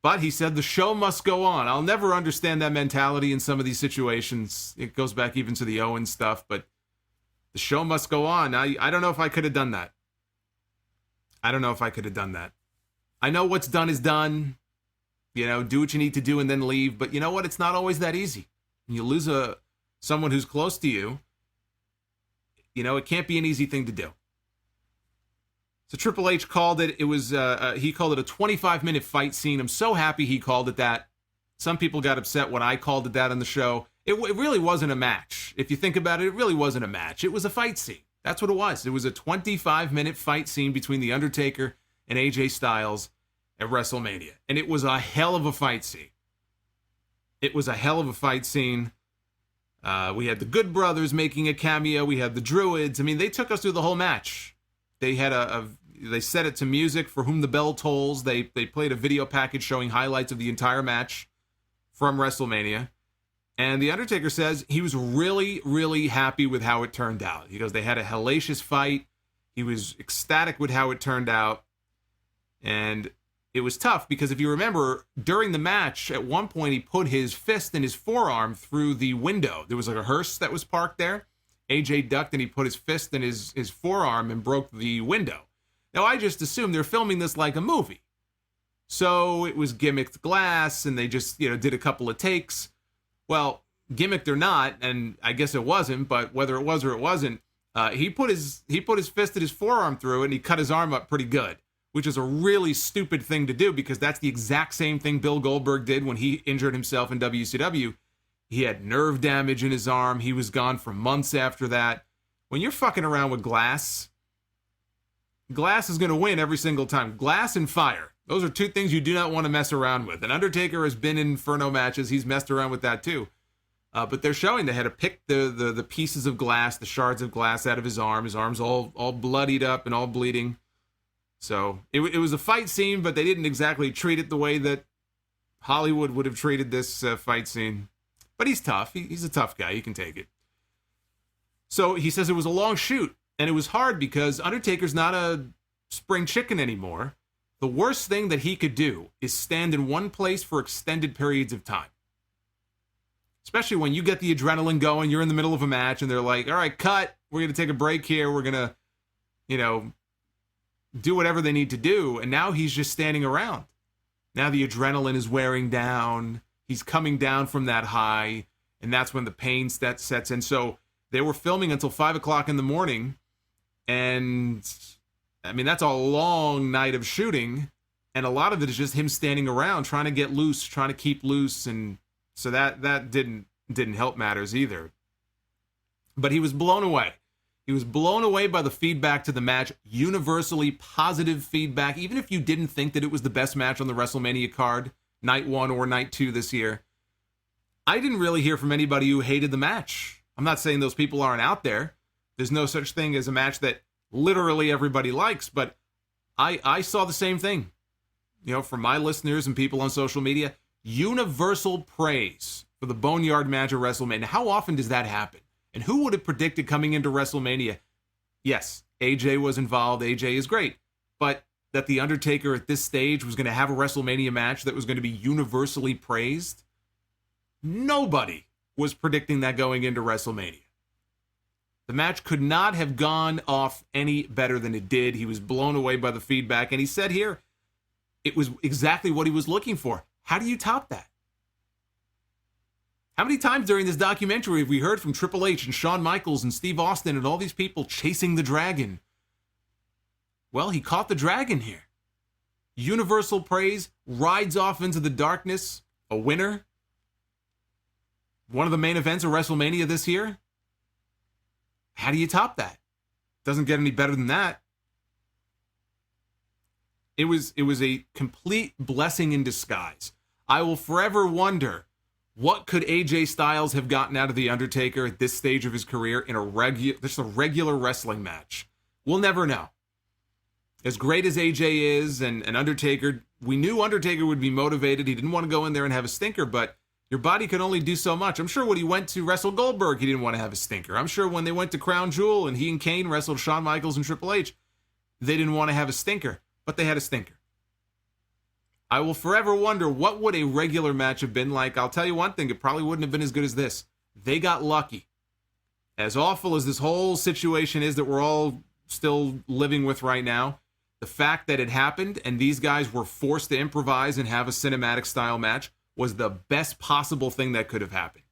But he said the show must go on. I'll never understand that mentality in some of these situations. It goes back even to the Owen stuff, but the show must go on. I don't know if I could have done that. I know what's done is done. Do what you need to do and then leave. But you know what? It's not always that easy. When you lose someone who's close to you, it can't be an easy thing to do. So Triple H called it. It was he called it a 25-minute fight scene. I'm so happy he called it that. Some people got upset when I called it that on the show. It really wasn't a match. If you think about it, it really wasn't a match. It was a fight scene. That's what it was. It was a 25-minute fight scene between The Undertaker and AJ Styles at WrestleMania. And it was a hell of a fight scene. We had the Good Brothers making a cameo. We had the Druids. I mean, they took us through the whole match. They had they set it to music, For Whom the Bell Tolls. They played a video package showing highlights of the entire match from WrestleMania. And The Undertaker says he was really, really happy with how it turned out. He goes, they had a hellacious fight. He was ecstatic with how it turned out. And it was tough because if you remember, during the match, at one point he put his fist and his forearm through the window. There was like a hearse that was parked there. AJ ducked and he put his fist and his forearm and broke the window. Now I just assumed they're filming this like a movie. So it was gimmicked glass and they just, did a couple of takes. Well, gimmicked or not, and I guess it wasn't, but whether it was or it wasn't, he put his fist and his forearm through it and he cut his arm up pretty good, which is a really stupid thing to do because that's the exact same thing Bill Goldberg did when he injured himself in WCW. He had nerve damage in his arm. He was gone for months after that. When you're fucking around with glass is going to win every single time. Glass and fire. Those are two things you do not want to mess around with. And Undertaker has been in Inferno matches. He's messed around with that too. But they're showing they had to pick the pieces of glass, the shards of glass out of his arm. His arm's all bloodied up and all bleeding. So it was a fight scene, but they didn't exactly treat it the way that Hollywood would have treated this fight scene. But he's tough. He's a tough guy. He can take it. So he says it was a long shoot, and it was hard because Undertaker's not a spring chicken anymore. The worst thing that he could do is stand in one place for extended periods of time. Especially when you get the adrenaline going, you're in the middle of a match, and they're like, all right, cut. We're going to take a break here. We're going to, do whatever they need to do. And now he's just standing around. Now the adrenaline is wearing down. He's coming down from that high, and that's when the pain sets in. So they were filming until 5 o'clock in the morning, and I mean, that's a long night of shooting, and a lot of it is just him standing around, trying to get loose, trying to keep loose, and so that didn't help matters either. But he was blown away. He was blown away by the feedback to the match, universally positive feedback, even if you didn't think that it was the best match on the WrestleMania card, night 1 or night 2 this year. I didn't really hear from anybody who hated the match. I'm not saying those people aren't out there. There's no such thing as a match that literally everybody likes, but I saw the same thing. From my listeners and people on social media, universal praise for the Boneyard Match at WrestleMania. How often does that happen? And who would have predicted coming into WrestleMania? Yes, AJ was involved. AJ is great. But that The Undertaker at this stage was going to have a WrestleMania match that was going to be universally praised? Nobody was predicting that going into WrestleMania. The match could not have gone off any better than it did. He was blown away by the feedback. And he said here, it was exactly what he was looking for. How do you top that? How many times during this documentary have we heard from Triple H and Shawn Michaels and Steve Austin and all these people chasing the dragon? Well, he caught the dragon here. Universal praise, rides off into the darkness, a winner. One of the main events of WrestleMania this year. How do you top that? Doesn't get any better than that. It was a complete blessing in disguise. I will forever wonder, what could AJ Styles have gotten out of The Undertaker at this stage of his career in a regular wrestling match? We'll never know. As great as AJ is and Undertaker, we knew Undertaker would be motivated. He didn't want to go in there and have a stinker, but your body can only do so much. I'm sure when he went to wrestle Goldberg, he didn't want to have a stinker. I'm sure when they went to Crown Jewel and he and Kane wrestled Shawn Michaels and Triple H, they didn't want to have a stinker, but they had a stinker. I will forever wonder, what would a regular match have been like? I'll tell you one thing, it probably wouldn't have been as good as this. They got lucky. As awful as this whole situation is that we're all still living with right now, the fact that it happened and these guys were forced to improvise and have a cinematic style match was the best possible thing that could have happened.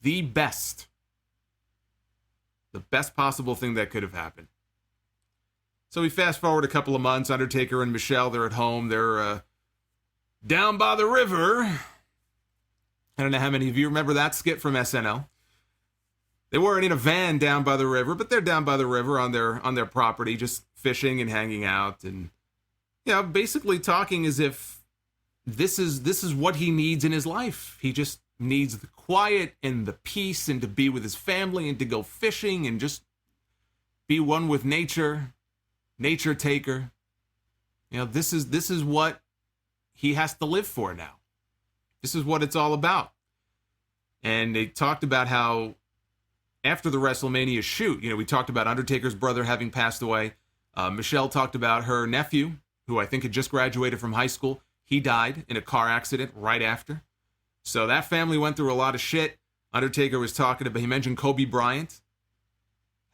The best possible thing that could have happened. So we fast forward a couple of months. Undertaker and Michelle, they're at home. They're down by the river. I don't know how many of you remember that skit from SNL. They weren't in a van down by the river, but they're down by the river on their property, just fishing and hanging out, and basically talking as if this is what he needs in his life. He just needs the quiet and the peace and to be with his family and to go fishing and just be one with nature. Nature taker. This is what he has to live for now. This is what it's all about. And they talked about how after the WrestleMania shoot, we talked about Undertaker's brother having passed away. Michelle talked about her nephew, who I think had just graduated from high school. He died in a car accident right after. So that family went through a lot of shit. Undertaker was talking about, he mentioned Kobe Bryant,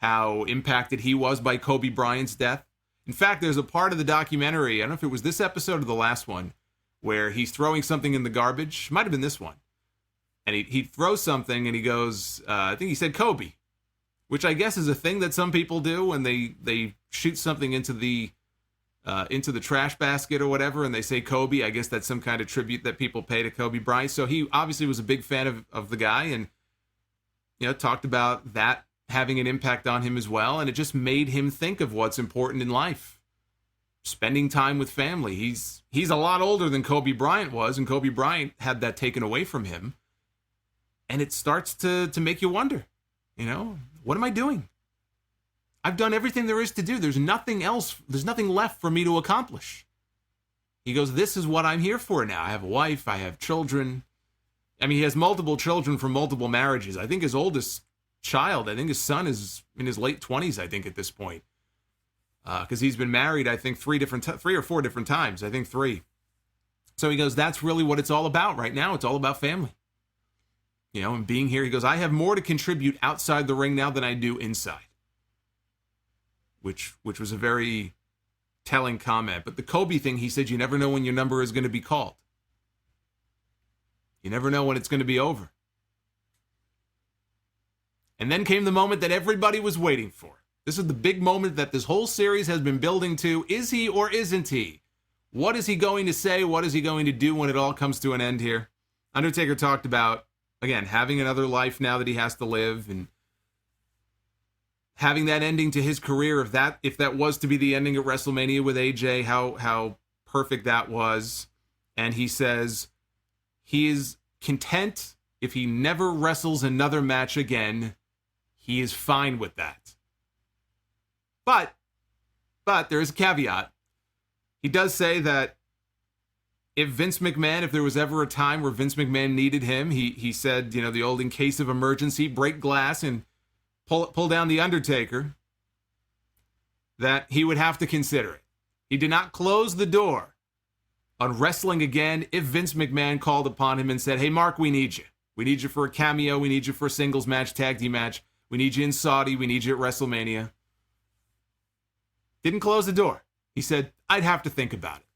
how impacted he was by Kobe Bryant's death. In fact, there's a part of the documentary, I don't know if it was this episode or the last one, where he's throwing something in the garbage. Might have been this one. And he throws something and he goes, I think he said Kobe, which I guess is a thing that some people do when they shoot something into the trash basket or whatever, and they say Kobe. I guess that's some kind of tribute that people pay to Kobe Bryant. So he obviously was a big fan of the guy, and talked about that having an impact on him as well, and it just made him think of what's important in life. Spending time with family. He's a lot older than Kobe Bryant was, and Kobe Bryant had that taken away from him. And it starts to make you wonder, what am I doing? I've done everything there is to do. There's nothing else. There's nothing left for me to accomplish. He goes, this is what I'm here for now. I have a wife. I have children. I mean, he has multiple children from multiple marriages. I think his oldest child, I think his son is in his late 20s, I think, at this point. Because he's been married, I think, 3 or 4 different times. I think 3. So he goes, that's really what it's all about right now. It's all about family. And being here, he goes, I have more to contribute outside the ring now than I do inside. Which was a very telling comment. But the Kobe thing, he said, you never know when your number is going to be called. You never know when it's going to be over. And then came the moment that everybody was waiting for. This is the big moment that this whole series has been building to. Is he or isn't he? What is he going to say? What is he going to do when it all comes to an end here? Undertaker talked about, again, having another life now that he has to live, and having that ending to his career, if that was to be the ending at WrestleMania with AJ, how perfect that was. And he says he is content if he never wrestles another match again. He is fine with that. But there is a caveat. He does say that if there was ever a time where Vince McMahon needed him, he said, the old in case of emergency, break glass and pull down the Undertaker, that he would have to consider it. He did not close the door on wrestling again if Vince McMahon called upon him and said, hey, Mark, we need you. We need you for a cameo. We need you for a singles match, tag team match. We need you in Saudi. We need you at WrestleMania. Didn't close the door. He said, I'd have to think about it.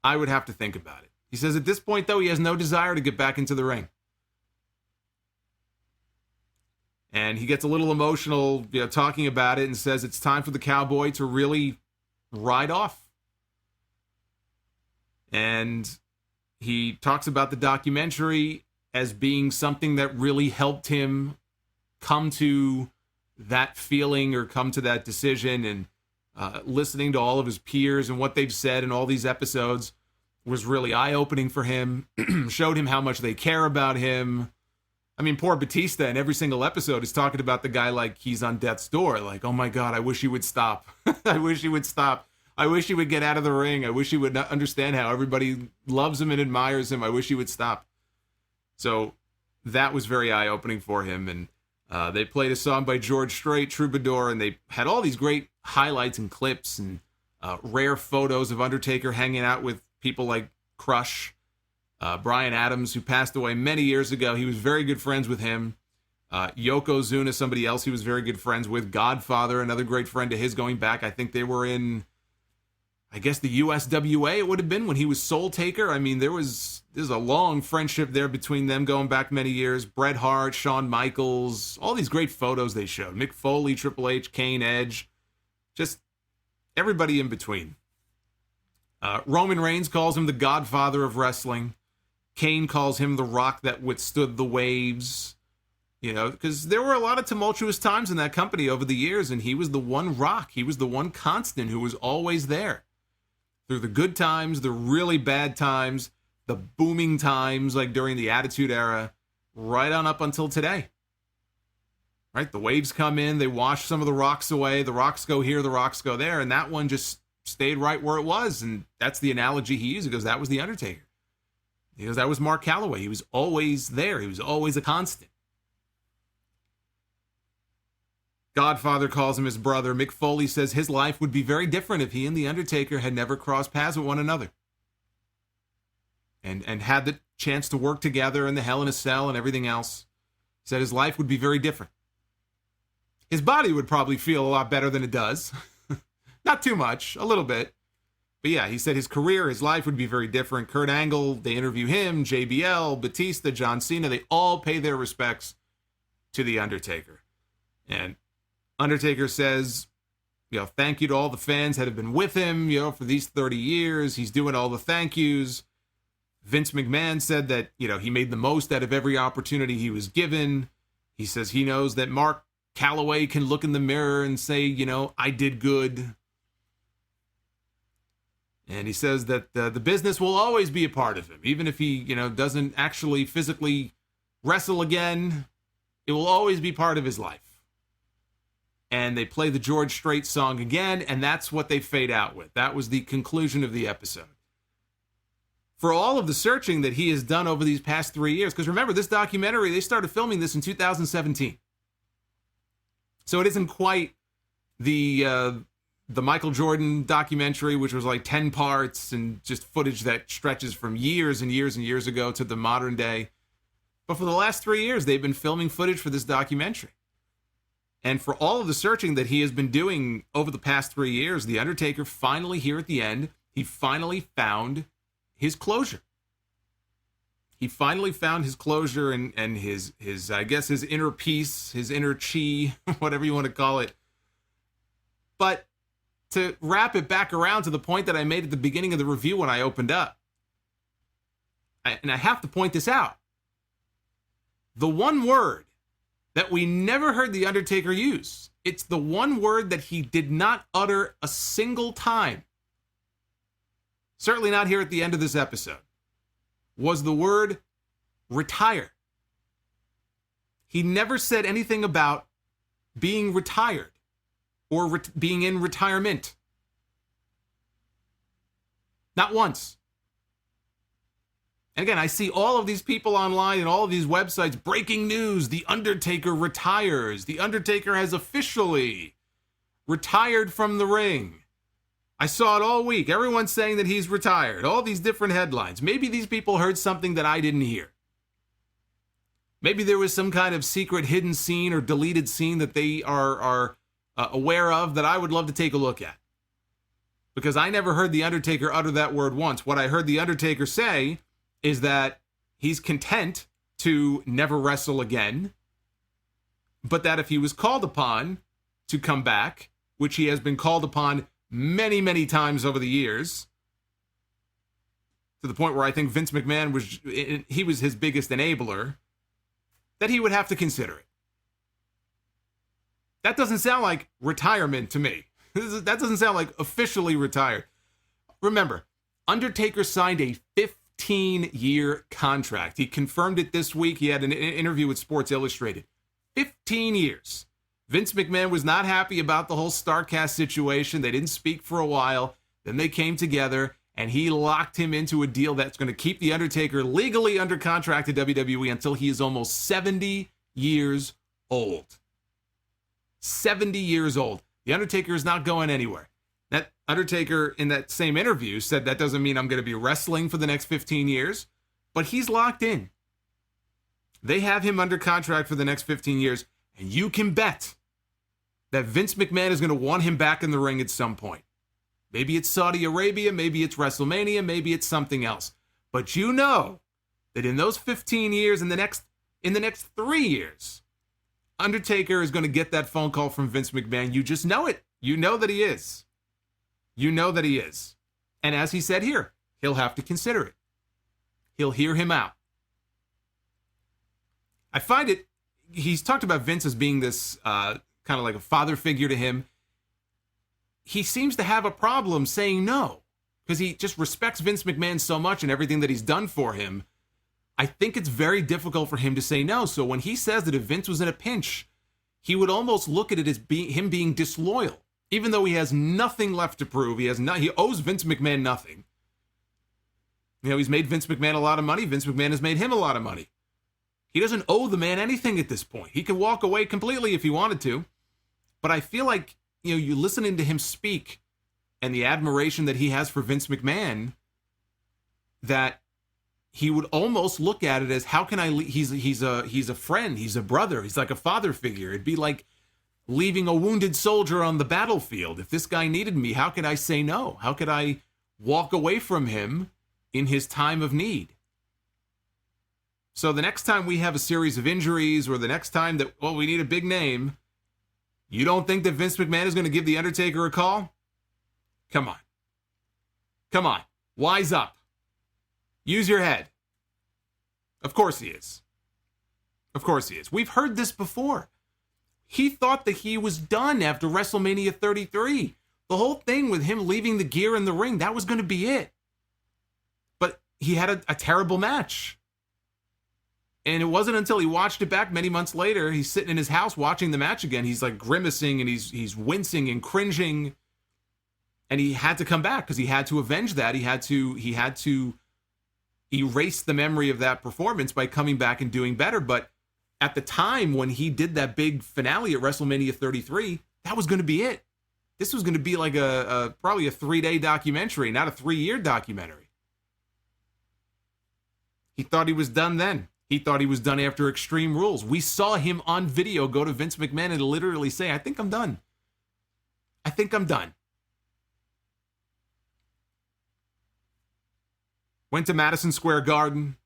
I would have to think about it. He says at this point, though, he has no desire to get back into the ring. And he gets a little emotional, talking about it, and says it's time for the Cowboy to really ride off. And he talks about the documentary as being something that really helped him come to that feeling or come to that decision, and listening to all of his peers and what they've said in all these episodes was really eye-opening for him, showed him how much they care about him. I mean, poor Batista in every single episode is talking about the guy like he's on death's door. Like, oh my God, I wish he would stop. I wish he would stop. I wish he would get out of the ring. I wish he would understand how everybody loves him and admires him. I wish he would stop. So that was very eye-opening for him. And they played a song by George Strait, Troubadour, and they had all these great highlights and clips and rare photos of Undertaker hanging out with people like Crush, Bryan Adams, who passed away many years ago. He was very good friends with him. Yokozuna, somebody else he was very good friends with. Godfather, another great friend of his going back. I think they were in, I guess, the USWA it would have been when he was Soul Taker. I mean, there's a long friendship there between them going back many years. Bret Hart, Shawn Michaels, all these great photos they showed. Mick Foley, Triple H, Kane, Edge, just everybody in between. Roman Reigns calls him the Godfather of wrestling. Kane calls him the rock that withstood the waves. Because there were a lot of tumultuous times in that company over the years, and he was the one rock. He was the one constant who was always there. Through the good times, the really bad times, the booming times, like during the Attitude Era, right on up until today. Right? The waves come in, they wash some of the rocks away, the rocks go here, the rocks go there, and that one just stayed right where it was. And that's the analogy he used. He goes, that was the Undertaker. He goes, that was Mark Calloway. He was always there. He was always a constant. Godfather calls him his brother. Mick Foley says his life would be very different if he and the Undertaker had never crossed paths with one another. And had the chance to work together in the Hell in a Cell and everything else. He said his life would be very different. His body would probably feel a lot better than it does. Not too much, a little bit. But yeah, he said his career, his life would be very different. Kurt Angle, they interview him, JBL, Batista, John Cena. They all pay their respects to the Undertaker. And Undertaker says, thank you to all the fans that have been with him, for these 30 years. He's doing all the thank yous. Vince McMahon said that, he made the most out of every opportunity he was given. He says he knows that Mark Calloway can look in the mirror and say, I did good. And he says that the business will always be a part of him, even if he, doesn't actually physically wrestle again. It will always be part of his life. And they play the George Strait song again, and that's what they fade out with. That was the conclusion of the episode. For all of the searching that he has done over these past 3 years, because remember, this documentary, they started filming this in 2017. So it isn't quite the Michael Jordan documentary, which was like 10 parts and just footage that stretches from years and years and years ago to the modern day. But for the last 3 years, they've been filming footage for this documentary. And for all of the searching that he has been doing over the past 3 years, The Undertaker finally, here at the end, he finally found his closure. He finally found his closure and his I guess, his inner peace, his inner chi, whatever you want to call it. But to wrap it back around to the point that I made at the beginning of the review when I opened up, and I have to point this out, the one word that we never heard The Undertaker use, it's the one word that he did not utter a single time, certainly not here at the end of this episode, was the word retire. He never said anything about being retired or being in retirement. Not once. And again, I see all of these people online and all of these websites, breaking news, The Undertaker retires. The Undertaker has officially retired from the ring. I saw it all week. Everyone's saying that he's retired. All these different headlines. Maybe these people heard something that I didn't hear. Maybe there was some kind of secret hidden scene or deleted scene that they are aware of that I would love to take a look at. Because I never heard The Undertaker utter that word once. What I heard The Undertaker say is that he's content to never wrestle again, but that if he was called upon to come back, which he has been called upon many, many times over the years, to the point where I think Vince McMahon was his biggest enabler, that he would have to consider it. That doesn't sound like retirement to me. That doesn't sound like officially retired. Remember, Undertaker signed a 15-year contract. He confirmed it this week. He had an interview with Sports Illustrated. 15 years. Vince McMahon was not happy about the whole StarCast situation. They didn't speak for a while. Then they came together, and he locked him into a deal that's going to keep The Undertaker legally under contract to WWE until he is almost 70 years old. 70 years old. The Undertaker is not going anywhere. That Undertaker, in that same interview, said that doesn't mean I'm going to be wrestling for the next 15 years, but he's locked in. They have him under contract for the next 15 years, and you can bet that Vince McMahon is going to want him back in the ring at some point. Maybe it's Saudi Arabia, maybe it's WrestleMania, maybe it's something else. But you know that in those 15 years, in the next 3 years, Undertaker is going to get that phone call from Vince McMahon. You just know it. You know that he is. You know that he is. And as he said here, he'll have to consider it. He'll hear him out. I find it, he's talked about Vince as being this kind of like a father figure to him. He seems to have a problem saying no because he just respects Vince McMahon so much and everything that he's done for him. I think it's very difficult for him to say no. So when he says that if Vince was in a pinch, he would almost look at it as him being disloyal, even though he has nothing left to prove. He owes Vince McMahon nothing. You know, he's made Vince McMahon a lot of money. Vince McMahon has made him a lot of money. He doesn't owe the man anything at this point. He can walk away completely if he wanted to. But I feel like, you know, you listening to him speak and the admiration that he has for Vince McMahon, that he would almost look at it as, how can I, he's a friend, he's a brother, he's like a father figure. It'd be like leaving a wounded soldier on the battlefield. If this guy needed me, how could I say no? How could I walk away from him in his time of need? So the next time we have a series of injuries, or the next time that, well, we need a big name, you don't think that Vince McMahon is going to give The Undertaker a call? Come on. Come on. Wise up. Use your head. Of course he is. Of course he is. We've heard this before. He thought that he was done after WrestleMania 33. The whole thing with him leaving the gear in the ring, that was going to be it. But he had a terrible match. And it wasn't until he watched it back many months later, he's sitting in his house watching the match again. He's like grimacing and he's wincing and cringing. And he had to come back because he had to avenge that. He had to erase the memory of that performance by coming back and doing better. But at the time when he did that big finale at WrestleMania 33, that was going to be it. This was going to be like probably a 3-day documentary, not a 3-year documentary. He thought he was done then. He thought he was done after Extreme Rules. We saw him on video go to Vince McMahon and literally say, I think I'm done. I think I'm done. Went to Madison Square Garden.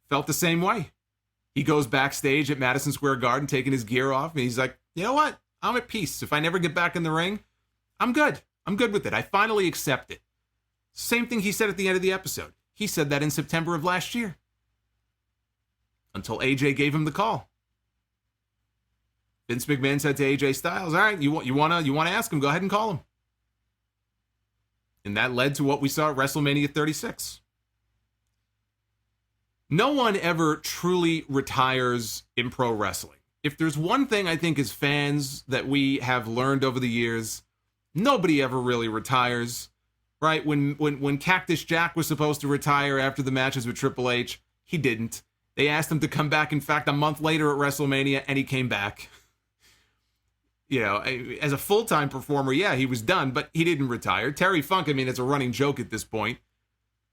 Felt the same way. He goes backstage at Madison Square Garden taking his gear off. And he's like, you know what? I'm at peace. If I never get back in the ring, I'm good. I'm good with it. I finally accept it. Same thing he said at the end of the episode. He said that in September of last year. Until AJ gave him the call. Vince McMahon said to AJ Styles, all right, you want to ask him, go ahead and call him. And that led to what we saw at WrestleMania 36. No one ever truly retires in pro wrestling. If there's one thing I think as fans that we have learned over the years, nobody ever really retires, right? When Cactus Jack was supposed to retire after the matches with Triple H, he didn't. They asked him to come back, in fact, a month later at WrestleMania, and he came back. You know, as a full-time performer, yeah, he was done, but he didn't retire. Terry Funk, I mean, it's a running joke at this point.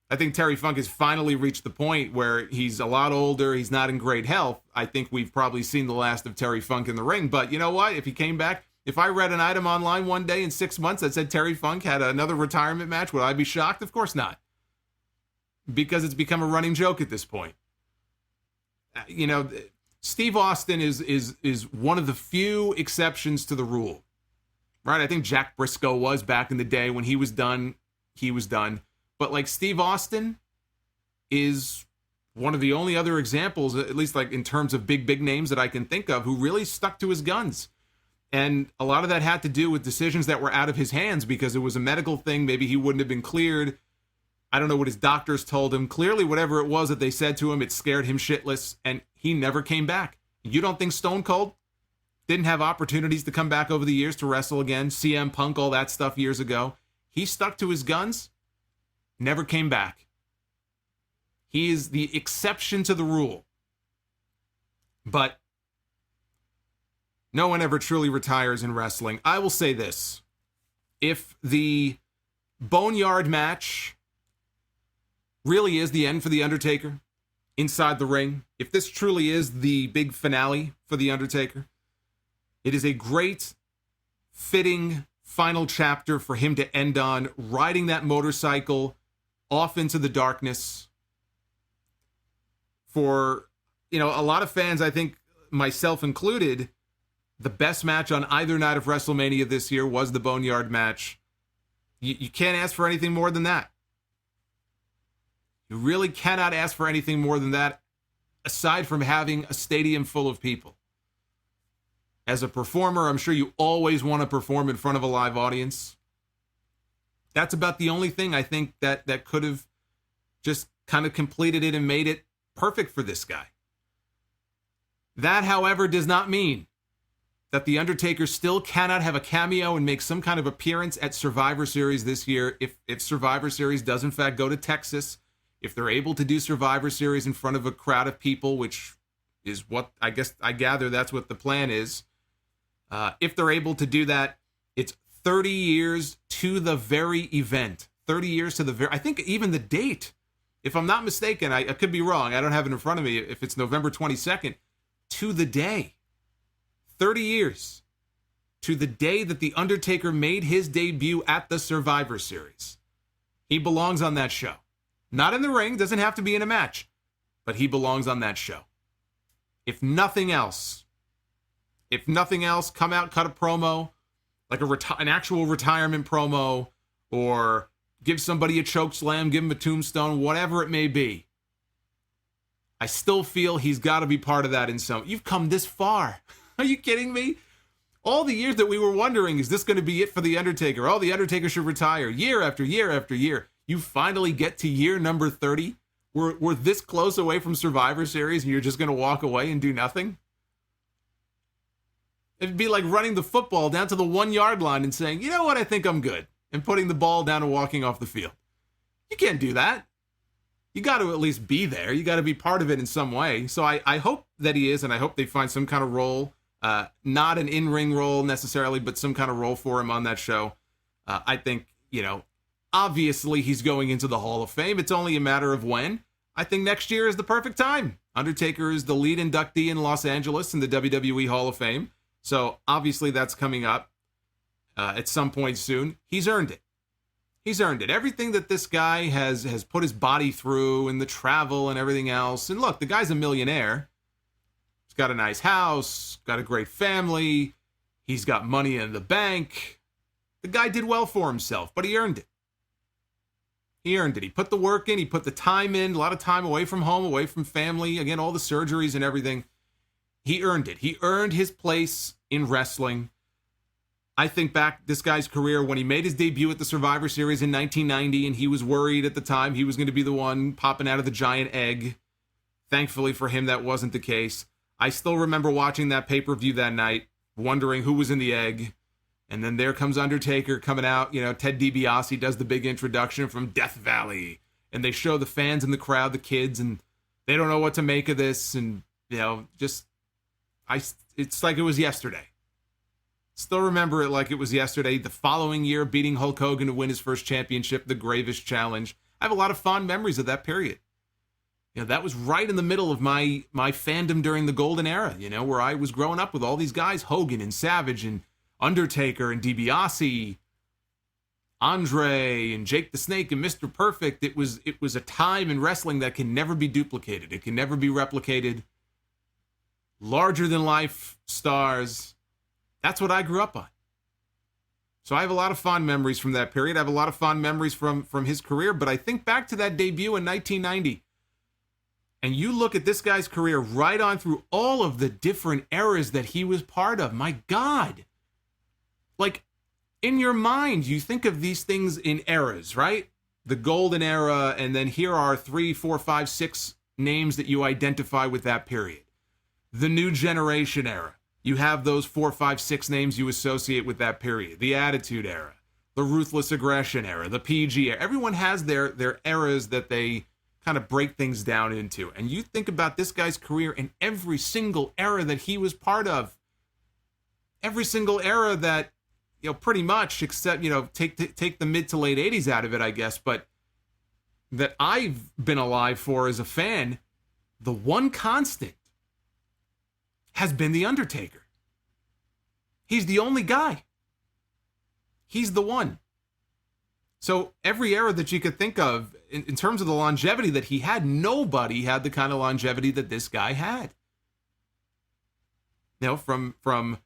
I think Terry Funk has finally reached the point where he's a lot older, he's not in great health. I think we've probably seen the last of Terry Funk in the ring, but you know what? If he came back, if I read an item online one day in 6 months that said Terry Funk had another retirement match, would I be shocked? Of course not. Because it's become a running joke at this point. You know, Steve Austin is one of the few exceptions to the rule, right? I think Jack Briscoe was back in the day. When he was done, he was done. But like Steve Austin is one of the only other examples, at least like in terms of big names that I can think of, who really stuck to his guns. And a lot of that had to do with decisions that were out of his hands because it was a medical thing. Maybe he wouldn't have been cleared. I don't know what his doctors told him. Clearly, whatever it was that they said to him, it scared him shitless, and he never came back. You don't think Stone Cold didn't have opportunities to come back over the years to wrestle again? CM Punk, all that stuff years ago. He stuck to his guns, never came back. He is the exception to the rule. But no one ever truly retires in wrestling. I will say this. If the Boneyard Match really is the end for The Undertaker inside the ring, if this truly is the big finale for The Undertaker, it is a great, fitting final chapter for him to end on, riding that motorcycle off into the darkness. For, you know, a lot of fans, I think myself included, the best match on either night of WrestleMania this year was the Boneyard Match. You can't ask for anything more than that. You really cannot ask for anything more than that, aside from having a stadium full of people. As a performer, I'm sure you always want to perform in front of a live audience. That's about the only thing I think that could have just kind of completed it and made it perfect for this guy. That, however, does not mean that The Undertaker still cannot have a cameo and make some kind of appearance at Survivor Series this year if Survivor Series does in fact go to Texas. If they're able to do Survivor Series in front of a crowd of people, which is what I gather that's what the plan is. If they're able to do that, it's 30 years to the very event. 30 years to the very, I think even the date, if I'm not mistaken, I could be wrong. I don't have it in front of me. If it's November 22nd, to the day. 30 years to the day that The Undertaker made his debut at the Survivor Series. He belongs on that show. Not in the ring, doesn't have to be in a match, but he belongs on that show. If nothing else, come out, cut a promo, like an actual retirement promo, or give somebody a choke slam, give him a tombstone, whatever it may be. I still feel he's got to be part of that in some. You've come this far. Are you kidding me? All the years that we were wondering, is this going to be it for The Undertaker? Oh, The Undertaker should retire year after year after year. You finally get to year number 30, We're this close away from Survivor Series and you're just going to walk away and do nothing? It'd be like running the football down to the 1 yard line and saying, you know what, I think I'm good, and putting the ball down and walking off the field. You can't do that. You got to at least be there. You got to be part of it in some way. So I hope that he is, and I hope they find some kind of role, not an in-ring role necessarily, but some kind of role for him on that show. I think, obviously he's going into the Hall of Fame. It's only a matter of when. I think next year is the perfect time. Undertaker is the lead inductee in Los Angeles in the WWE Hall of Fame. So obviously that's coming up at some point soon. He's earned it. He's earned it. Everything that this guy has put his body through and the travel and everything else. And look, the guy's a millionaire. He's got a nice house, got a great family. He's got money in the bank. The guy did well for himself, but he earned it. He earned it. He put the work in. He put the time in. A lot of time away from home, away from family. Again, all the surgeries and everything. He earned it. He earned his place in wrestling. I think back this guy's career when he made his debut at the Survivor Series in 1990, and he was worried at the time he was going to be the one popping out of the giant egg. Thankfully for him, that wasn't the case. I still remember watching that pay-per-view that night, wondering who was in the egg. And then there comes Undertaker coming out. Ted DiBiase does the big introduction from Death Valley. And they show the fans in the crowd, the kids, and they don't know what to make of this. And, it's like it was yesterday. Still remember it like it was yesterday. The following year, beating Hulk Hogan to win his first championship, the Gravest Challenge. I have a lot of fond memories of that period. That was right in the middle of my fandom during the golden era, where I was growing up with all these guys, Hogan and Savage and Undertaker and DiBiase, Andre and Jake the Snake and Mr. Perfect. It was a time in wrestling that can never be duplicated. It can never be replicated. Larger than life stars. That's what I grew up on. So I have a lot of fond memories from that period. I have a lot of fond memories from his career, but I think back to that debut in 1990. And you look at this guy's career right on through all of the different eras that he was part of. My God. Like, in your mind, you think of these things in eras, right? The golden era, and then here are 3, 4, 5, 6 names that you identify with that period. The new generation era. You have those 4, 5, 6 names you associate with that period. The Attitude Era, the Ruthless Aggression Era, the PG Era. Everyone has their eras that they kind of break things down into. And you think about this guy's career in every single era that he was part of. Every single era that, pretty much, except, take the mid to late 80s out of it, I guess, but that I've been alive for as a fan, the one constant has been The Undertaker. He's the only guy. He's the one. So every era that you could think of, in terms of the longevity that he had, nobody had the kind of longevity that this guy had. From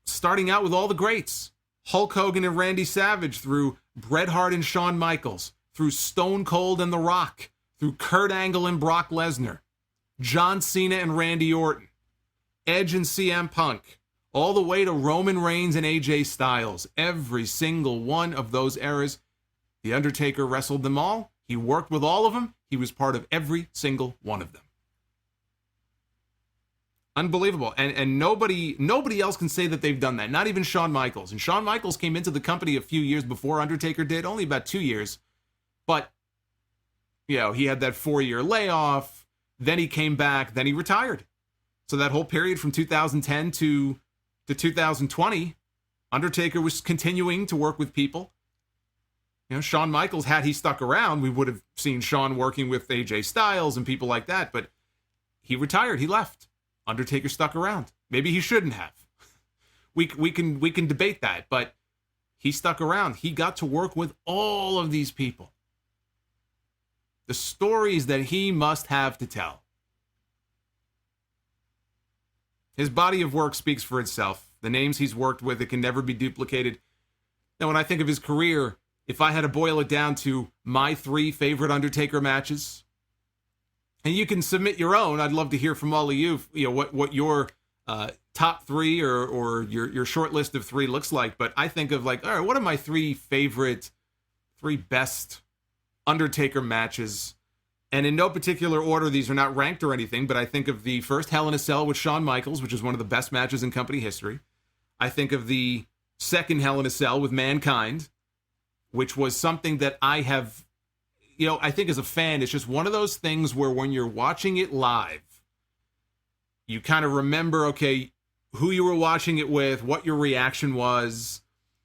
starting out with all the greats, Hulk Hogan and Randy Savage, through Bret Hart and Shawn Michaels, through Stone Cold and The Rock, through Kurt Angle and Brock Lesnar, John Cena and Randy Orton, Edge and CM Punk, all the way to Roman Reigns and AJ Styles. Every single one of those eras, The Undertaker wrestled them all. He worked with all of them. He was part of every single one of them. Unbelievable. And nobody else can say that they've done that. Not even Shawn Michaels. And Shawn Michaels came into the company a few years before Undertaker did, only about 2 years. But, he had that 4-year layoff. Then he came back. Then he retired. So that whole period from 2010 to 2020, Undertaker was continuing to work with people. Shawn Michaels, had he stuck around, we would have seen Shawn working with AJ Styles and people like that. But he retired. He left. Undertaker stuck around. Maybe he shouldn't have. We can debate that, but he stuck around. He got to work with all of these people. The stories that he must have to tell. His body of work speaks for itself. The names he's worked with, it can never be duplicated. Now, when I think of his career, if I had to boil it down to my 3 favorite Undertaker matches, and you can submit your own, I'd love to hear from all of you, what your top 3 or your short list of 3 looks like. But I think of all right, what are my 3 best Undertaker matches? And in no particular order, these are not ranked or anything, but I think of the first Hell in a Cell with Shawn Michaels, which is one of the best matches in company history. I think of the second Hell in a Cell with Mankind, which was something that I have, I think as a fan, it's just one of those things where when you're watching it live, you kind of remember, okay, who you were watching it with, what your reaction was.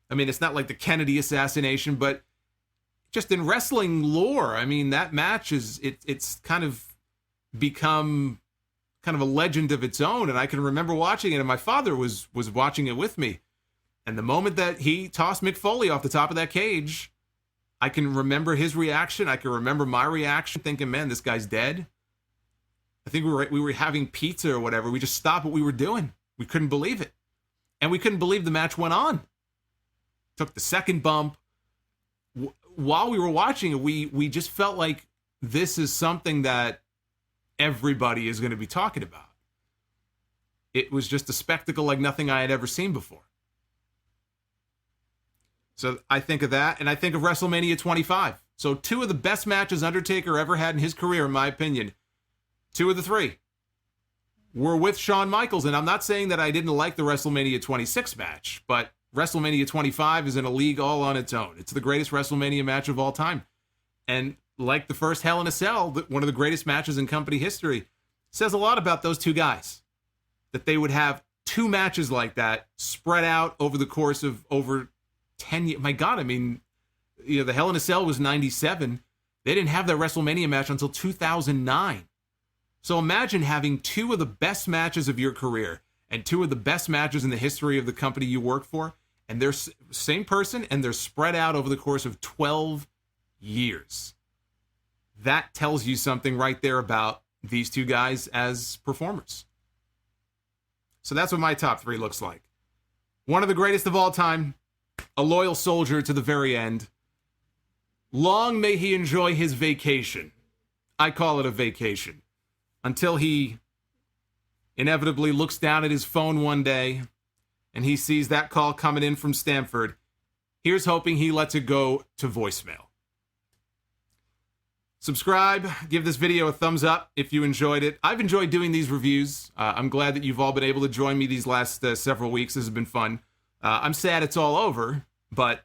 I mean, it's not like the Kennedy assassination, but just in wrestling lore, I mean, that match it's kind of become kind of a legend of its own. And I can remember watching it, and my father was watching it with me. And the moment that he tossed Mick Foley off the top of that cage, I can remember his reaction. I can remember my reaction, thinking, man, this guy's dead. I think we were having pizza or whatever. We just stopped what we were doing. We couldn't believe it. And we couldn't believe the match went on. Took the second bump. While we were watching it, we just felt like this is something that everybody is going to be talking about. It was just a spectacle like nothing I had ever seen before. So I think of that, and I think of WrestleMania 25. So two of the best matches Undertaker ever had in his career, in my opinion, two of the three, were with Shawn Michaels. And I'm not saying that I didn't like the WrestleMania 26 match, but WrestleMania 25 is in a league all on its own. It's the greatest WrestleMania match of all time. And like the first Hell in a Cell, one of the greatest matches in company history, says a lot about those two guys. That they would have two matches like that spread out over the course of over 10 years. My God, I mean, the Hell in a Cell was 97. They didn't have that WrestleMania match until 2009. So imagine having two of the best matches of your career and two of the best matches in the history of the company you work for, and they're same person, and they're spread out over the course of 12 years. That tells you something right there about these two guys as performers. So that's what my top three looks like. One of the greatest of all time, a loyal soldier to the very end. Long may he enjoy his vacation. I call it a vacation. Until he inevitably looks down at his phone one day and he sees that call coming in from Stamford. Here's hoping he lets it go to voicemail. Subscribe, give this video a thumbs up if you enjoyed it. I've enjoyed doing these reviews. I'm glad that you've all been able to join me these last several weeks. This has been fun. I'm sad it's all over, but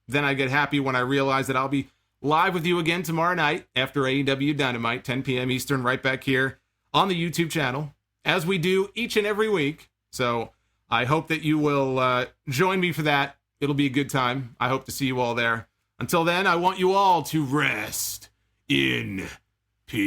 then I get happy when I realize that I'll be live with you again tomorrow night after AEW Dynamite, 10 p.m. Eastern, right back here on the YouTube channel, as we do each and every week. So I hope that you will join me for that. It'll be a good time. I hope to see you all there. Until then, I want you all to rest in peace.